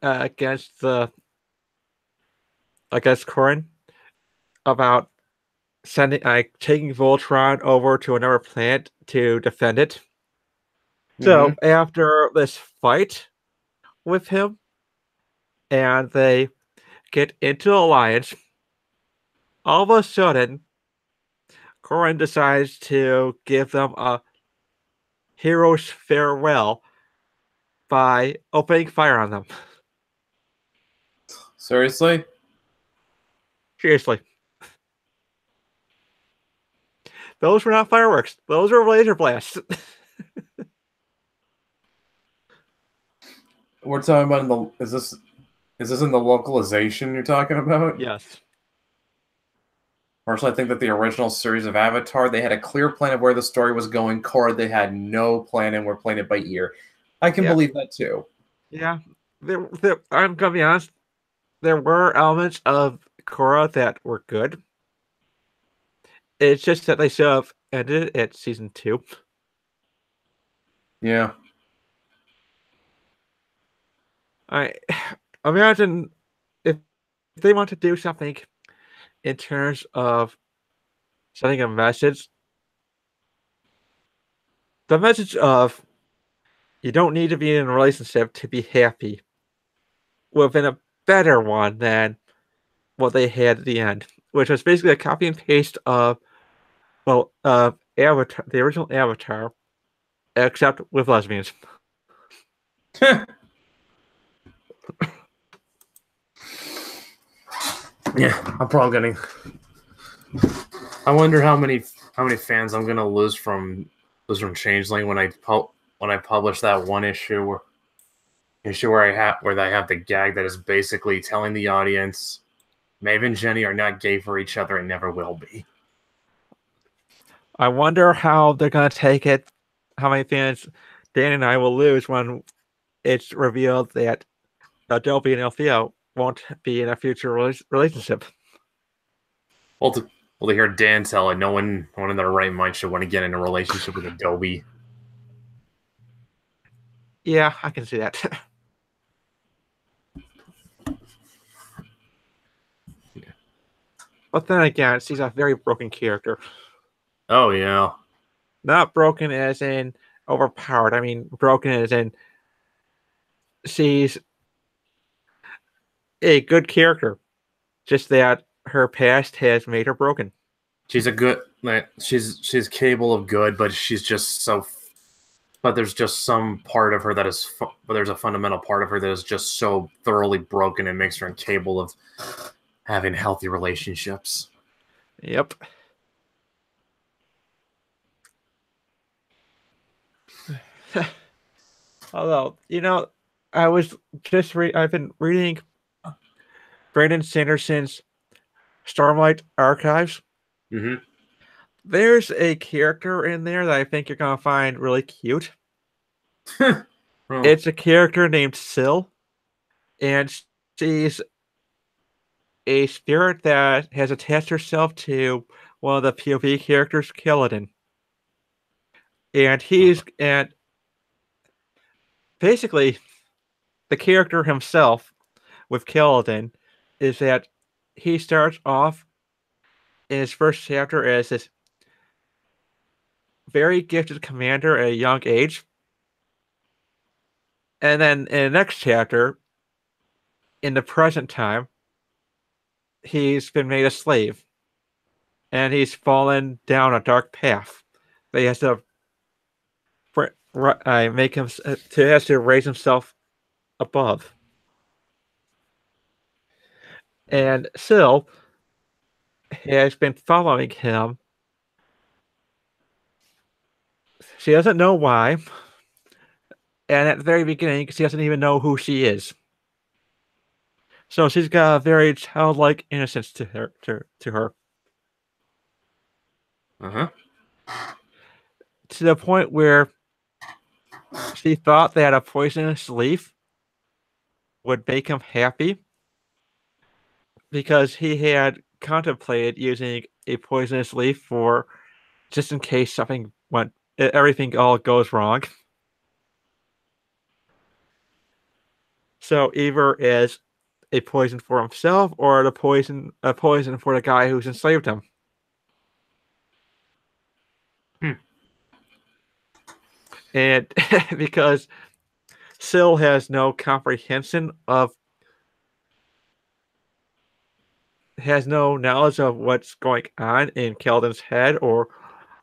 about taking Voltron over to another planet to defend it. So after this fight with him, and they get into alliance, all of a sudden, Corrin decides to give them a hero's farewell by opening fire on them. Seriously? Seriously. Those were not fireworks. Those were laser blasts. We're talking about is this in the localization you're talking about? Yes. Personally, I think that the original series of Avatar, they had a clear plan of where the story was going. Korra, they had no plan and were playing it by ear. I can believe that too. Yeah. I'm gonna be honest. There were elements of Korra that were good. It's just that they should have ended it at season 2. Yeah. I imagine if they want to do something in terms of sending a message, the message of you don't need to be in a relationship to be happy would have been a better one than what they had at the end, which was basically a copy and paste of Avatar, the original Avatar, except with lesbians. Yeah, I'm probably getting. I wonder how many fans I'm gonna lose from Changeling when I publish that one issue where I have the gag that is basically telling the audience Maeve and Jenny are not gay for each other and never will be. I wonder how they're gonna take it. How many fans Dan and I will lose when it's revealed that Adobe and Althea won't be in a future relationship. Well, to hear Dan tell it, no one in their right mind should want to get in a relationship with Adobe. Yeah, I can see that. Yeah. But then again, she's a very broken character. Oh yeah. Not broken as in overpowered. I mean, broken as in she's a good character. Just that her past has made her broken. She's a good. She's capable of good, but she's just so. But there's just some part of her that is. But there's a fundamental part of her that is just so thoroughly broken and makes her incapable of having healthy relationships. Yep. Although, I've been reading Brandon Sanderson's Stormlight Archives. Mm-hmm. There's a character in there that I think you're going to find really cute. Oh. It's a character named Syl, and she's a spirit that has attached herself to one of the POV characters, Kaladin. And basically, the character himself with Kaladin is that he starts off in his first chapter as this very gifted commander at a young age. And then in the next chapter, in the present time, he's been made a slave. And he's fallen down a dark path. But he has to has to raise himself above. And Syl has been following him. She doesn't know why. And at the very beginning, she doesn't even know who she is. So she's got a very childlike innocence to her. Uh-huh. To the point where she thought that a poisonous leaf would make him happy, because he had contemplated using a poisonous leaf for just in case everything all goes wrong. So either as a poison for himself or a poison for the guy who's enslaved him. And because Syl has no comprehension has no knowledge of what's going on in Kaladin's head or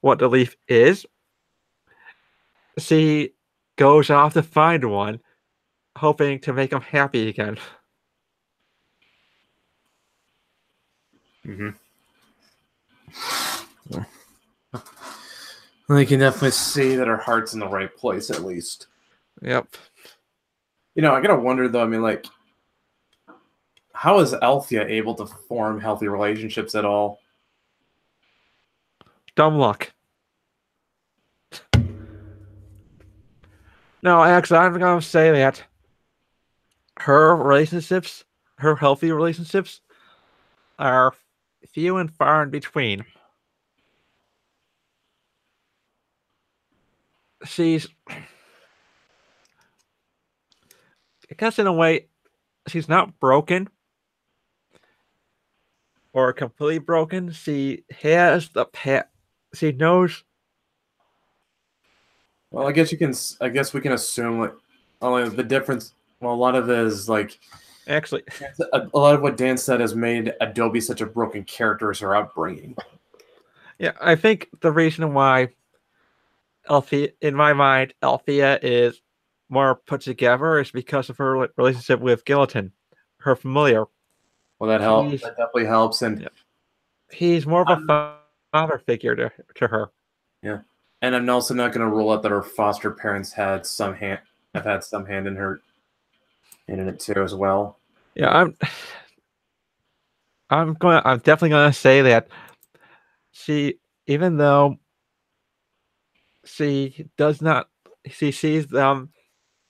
what the leaf is, she goes off to find one, hoping to make him happy again. Mm-hmm. Well, you can definitely see that her heart's in the right place, at least. Yep. I gotta wonder, though, I mean, like, how is Althea able to form healthy relationships at all? Dumb luck. No, actually, I'm going to say that her healthy relationships, are few and far in between. I guess in a way, she's not broken or completely broken. She has she knows. Well, I guess we can assume, like, only the difference. Well, a lot of it is like Actually, A lot of what Dan said has made Adobe such a broken character is her upbringing. yeah, I think the reason why Althea, in my mind, Althea is more put together is because of her relationship with Gilliton, her familiar. Well, that helps. He's, That definitely helps. And yeah, he's more of a father figure to her. yeah, and I'm also not going to rule out that her foster parents had some hand, have had some hand in her in it too as well. Yeah, I'm definitely gonna say that she, even though she does not, she sees them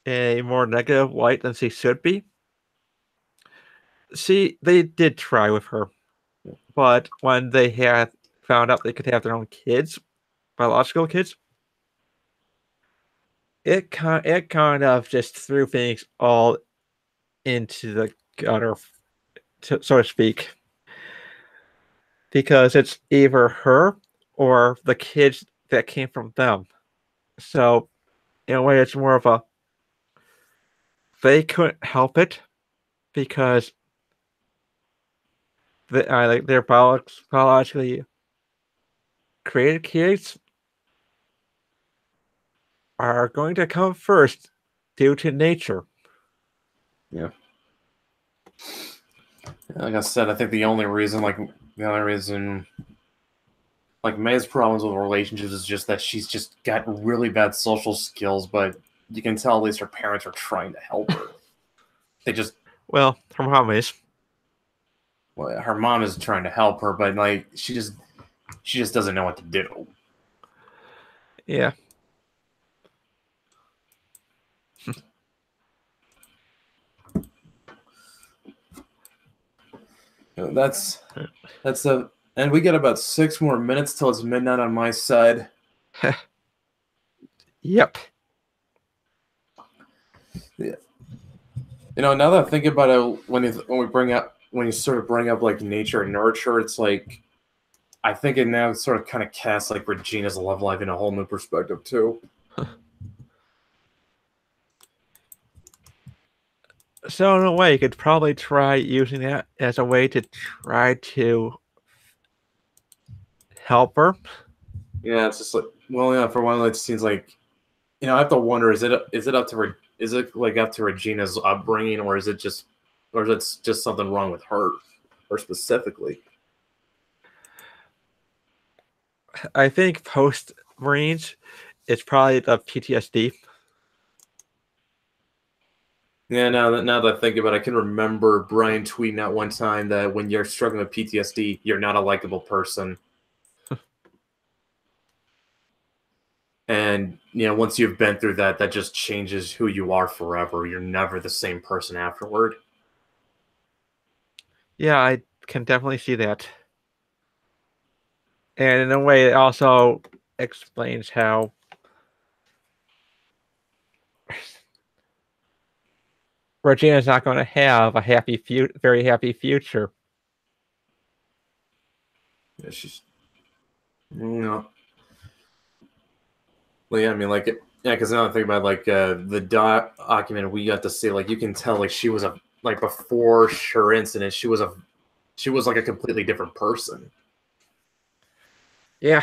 in a more negative light than she should be. They did try with her, but when they had found out they could have their own kids, biological kids, it kind of just threw things all into the gutter, so to speak, because it's either her or the kids that came from them. So in a way, it's more of a they couldn't help it because like their biologically created kids are going to come first due to nature. Yeah. Like I said, I think the only reason, like May's problems with relationships is just that she's just got really bad social skills, but you can tell at least her parents are trying to help her. They just, Well, her mom is. well, her mom is trying to help her, but like she just doesn't know what to do. Yeah. That's and we got about 6 more minutes till it's midnight on my side. Yep. Yeah. Now that I think about it, when you sort of bring up like nature and nurture, it's like I think it now sort of kind of casts like Regina's love life in a whole new perspective too. So in a way, you could probably try using that as a way to try to help her. Yeah, it's just like, well, yeah. For one, it seems like, I have to wonder: is it up to Regina's upbringing, or is it just something wrong with her, or specifically? I think post Marines, it's probably the PTSD. Yeah, now that I think about it, I can remember Brian tweeting out one time that when you're struggling with PTSD, you're not a likable person. And once you've been through that, that just changes who you are forever. You're never the same person afterward. Yeah, I can definitely see that. And in a way, it also explains how Regina's not going to have a very happy future. Yeah, she's, Well, yeah, I mean, like, because now I think about like the document we got to see, like, you can tell like she was before her incident, she was like a completely different person. Yeah.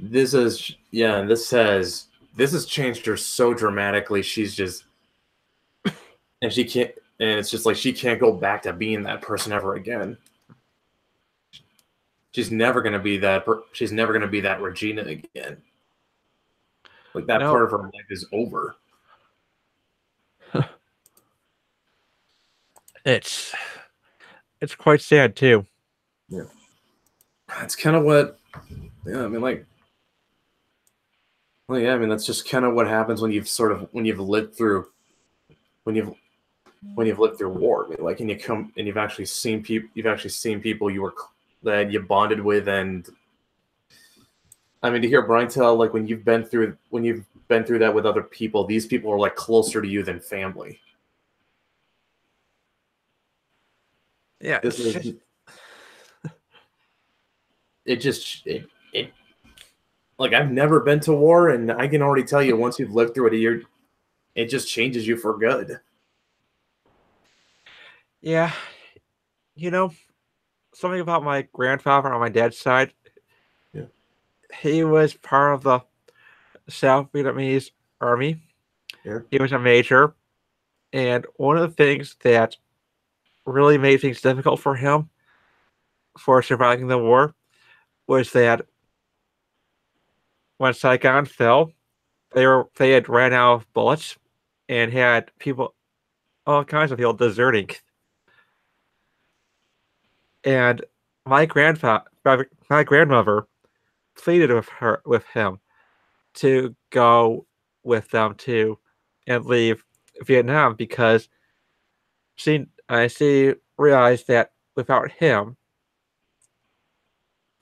This has changed her so dramatically. She's just, and it's just like she can't go back to being that person ever again. She's never gonna be that. She's never gonna be that Regina again. Like that part of her life is over. It's quite sad too. Yeah, that's kind of what. Yeah, I mean, like. Well, yeah, I mean that's just kind of what happens when you've lived through war. I mean, like, and you've actually seen people that you bonded with, and I mean to hear Brian tell like when you've been through that with other people, these people are like closer to you than family. Yeah, it like I've never been to war, and I can already tell you once you've lived through it, it just changes you for good. Yeah, you know, something about my grandfather on my dad's side. Yeah. He was part of the South Vietnamese army. Yeah. He was a major, and one of the things that really made things difficult for him for surviving the war was that when Saigon fell, they had ran out of bullets and had people, all kinds of people deserting. And my grandmother pleaded with him to go with them to and leave Vietnam because she realized that without him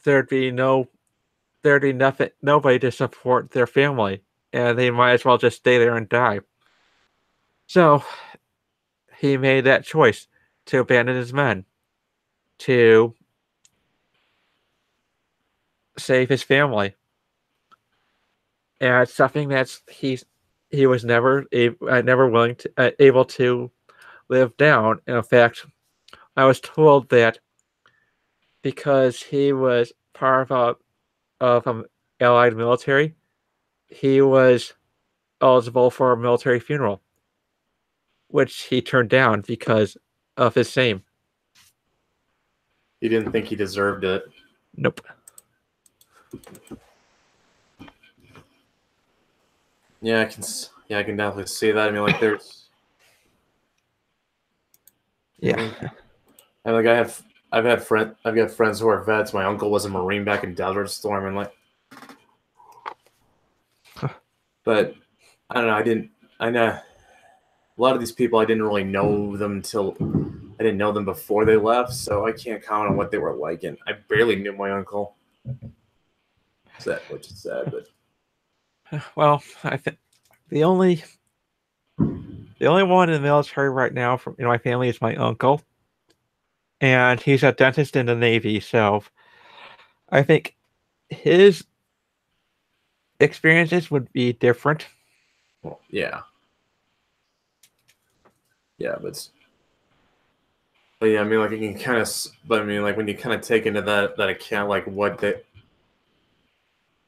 there'd be no there'd be nothing nobody to support their family and they might as well just stay there and die. So he made that choice to abandon his men to save his family. And it's something he was never willing to able to live down. In fact, I was told that because he was part of an allied military, he was eligible for a military funeral, which he turned down because of his shame. He didn't think he deserved it. Nope. Yeah, I can definitely see that. I mean, like, there's. Yeah. And like I've got friends who are vets. My uncle was a Marine back in Desert Storm, and like, but I don't know. I know a lot of these people. I didn't really know them until I didn't know them before they left, so I can't comment on what they were like. And I barely knew my uncle. Sad, which is sad, but Well, I think the only one in the military right now from in my family is my uncle, and he's a dentist in the Navy. So I think his experiences would be different. well, yeah, yeah, but yeah, I mean, like you can kind of, but I mean, like when you kind of take into that account, like what they,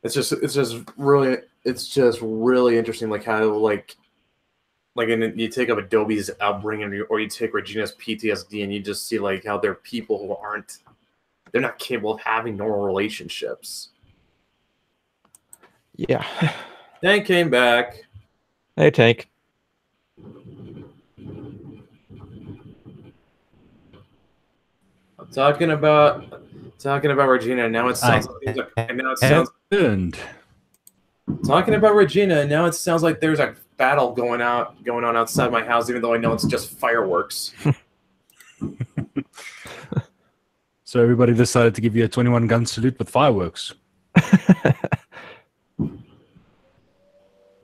it's just really interesting, like how and you take up Adobe's upbringing, or you take Regina's PTSD, and you just see like how they're people who they're not capable of having normal relationships. Yeah. Then came back. Hey, Tank. I'm talking about Regina. And now it sounds talking about Regina. And now it sounds like there's a battle going on outside my house, even though I know it's just fireworks. So everybody decided to give you a 21 gun salute with fireworks.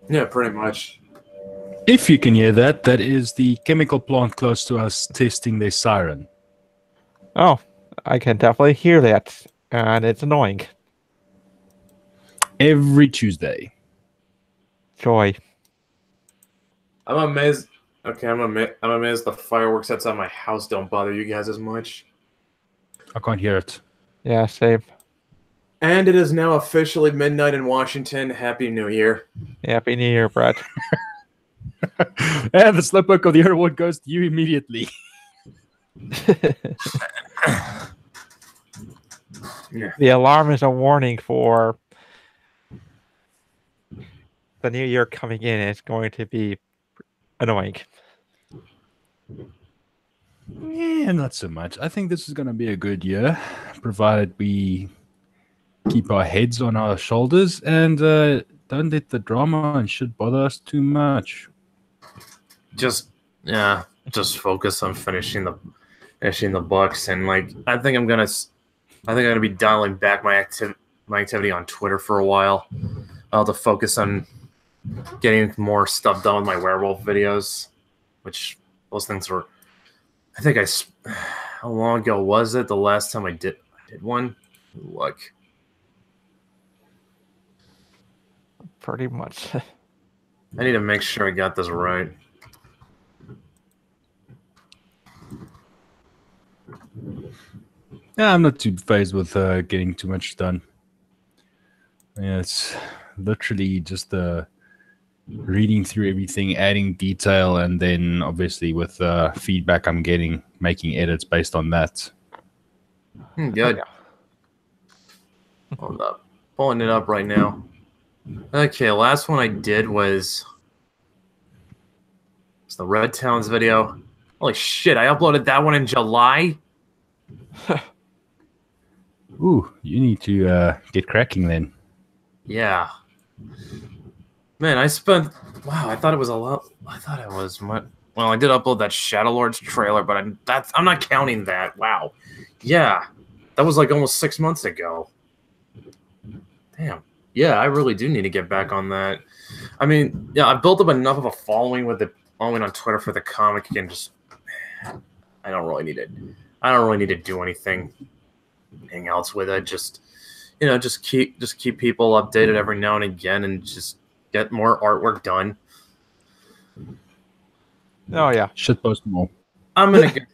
Yeah, pretty much. If you can hear that, that is the chemical plant close to us testing their siren. Oh, I can definitely hear that, and it's annoying. Every Tuesday. Joy. I'm amazed. Okay, I'm amazed the fireworks outside my house don't bother you guys as much. I can't hear it. Yeah, same. And it is now officially midnight in Washington. Happy New Year. Happy New Year, Brett. And the slipbook of the year award goes to you immediately. Yeah. The alarm is a warning for the new year coming in. It's going to be annoying. Yeah, not so much. I think this is going to be a good year, provided we keep our heads on our shoulders and don't let the drama and shit bother us too much. Just focus on finishing the books, and like I think I'm gonna be dialing back my activity on Twitter for a while. I'll have to focus on getting more stuff done with my werewolf videos, which those things were. I think how long ago was it? The last time I did one? Look. Pretty much. I need to make sure I got this right. Yeah, I'm not too phased with getting too much done. Yeah, it's literally just reading through everything, adding detail, and then obviously with feedback I'm getting, making edits based on that. Good. Hold up. Pulling it up right now. Okay, last one I did was it's the Red Towns video. Holy shit, I uploaded that one in July. Ooh, you need to get cracking then. Yeah. Man, I spent wow, I thought it was a lot. I thought it was well, I did upload that Shadow Lords trailer, but I'm not counting that. Wow. Yeah. That was like almost 6 months ago. Damn. Yeah, I really do need to get back on that. I mean, yeah, I built up enough of a following with the following on Twitter for the comic and just I don't really need it. I don't really need to do anything else with it. Just just keep people updated every now and again and just get more artwork done. Oh yeah. Should post more. I'm in a good,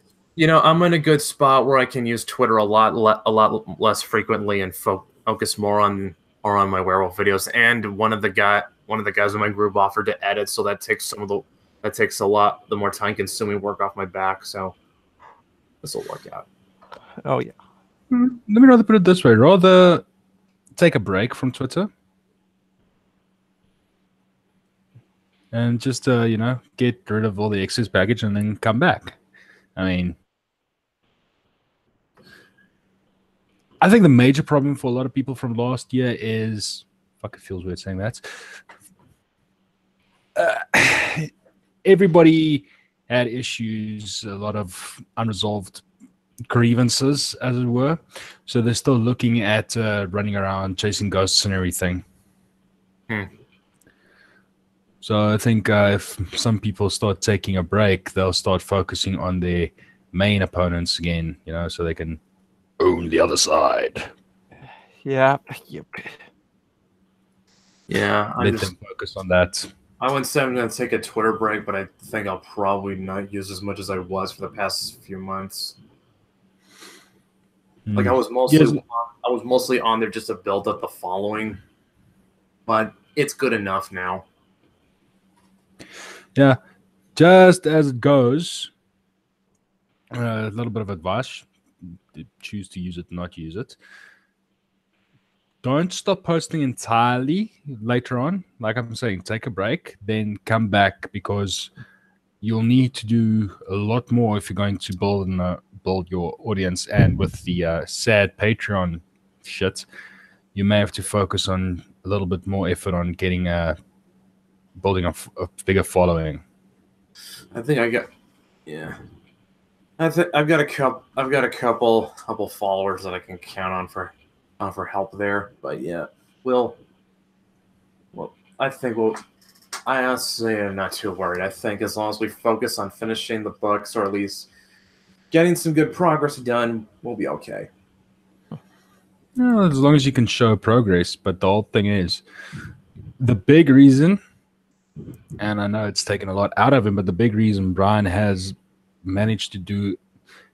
I'm in a good spot where I can use Twitter a lot less frequently and focus more on my werewolf videos. And one of the guys in my group offered to edit, so that takes a lot the more time consuming work off my back. So this will work out. Oh yeah. Let me rather put it this way: rather take a break from Twitter and just get rid of all the excess baggage and then come back. I mean, I think the major problem for a lot of people from last year is fuck. It feels weird saying that. Everybody had issues, a lot of unresolved grievances, as it were. So they're still looking at running around chasing ghosts and everything. So I think if some people start taking a break, they'll start focusing on their main opponents again, so they can own the other side. Yeah. Yep. Yeah, Let them focus on that. I wouldn't say I'm going to take a Twitter break, but I think I'll probably not use as much as I was for the past few months. Like I was mostly on there just to build up the following, but it's good enough now. Yeah, just as it goes, a little bit of advice: choose to use it, not use it. Don't stop posting entirely later on. Like I'm saying, take a break, then come back, because you'll need to do a lot more if you're going to build your audience. And with the sad Patreon shit, you may have to focus on a little bit more effort on getting building a bigger following. I think I've got a couple followers that I can count on for help there. But yeah, I honestly am not too worried. I think as long as we focus on finishing the books, or at least getting some good progress done, we'll be okay. Well, as long as you can show progress. But the whole thing is, the big reason, and I know it's taken a lot out of him, but the big reason Brian has managed to do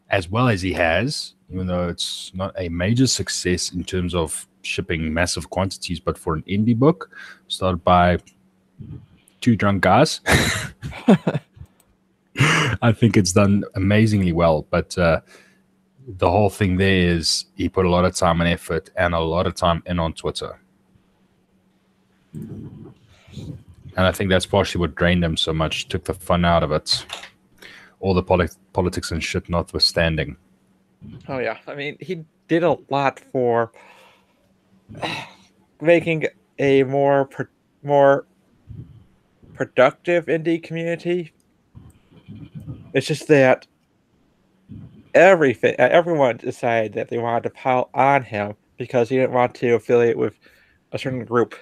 as well as he has, even though it's not a major success in terms of shipping massive quantities, but for an indie book started by two drunk guys, I think it's done amazingly well. But the whole thing there is he put a lot of time and effort and a lot of time in on Twitter. And I think that's partially what drained him so much, took the fun out of it. All the politics and shit notwithstanding. Oh yeah, I mean, he did a lot for making a more productive indie community. It's just that everyone decided that they wanted to pile on him because he didn't want to affiliate with a certain group.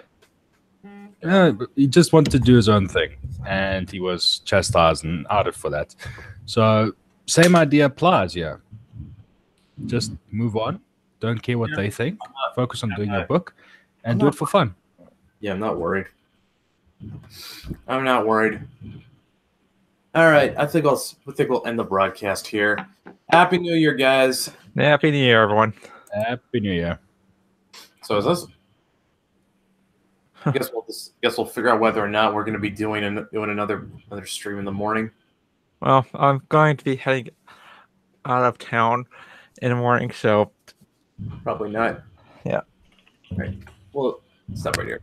He just wanted to do his own thing, and he was chastised and outed for that. So same idea applies. Yeah, just move on. Don't care what they think. Focus on doing your book and do it for fun. Yeah, I'm not worried. I'm not worried. All right, I think we'll end the broadcast here. Happy New Year, guys. Happy New Year, everyone. Happy New Year. So is this? I guess we'll figure out whether or not we're going to be doing another stream in the morning. Well, I'm going to be heading out of town in the morning, so Probably not. Yeah. All right. Well, stop right here.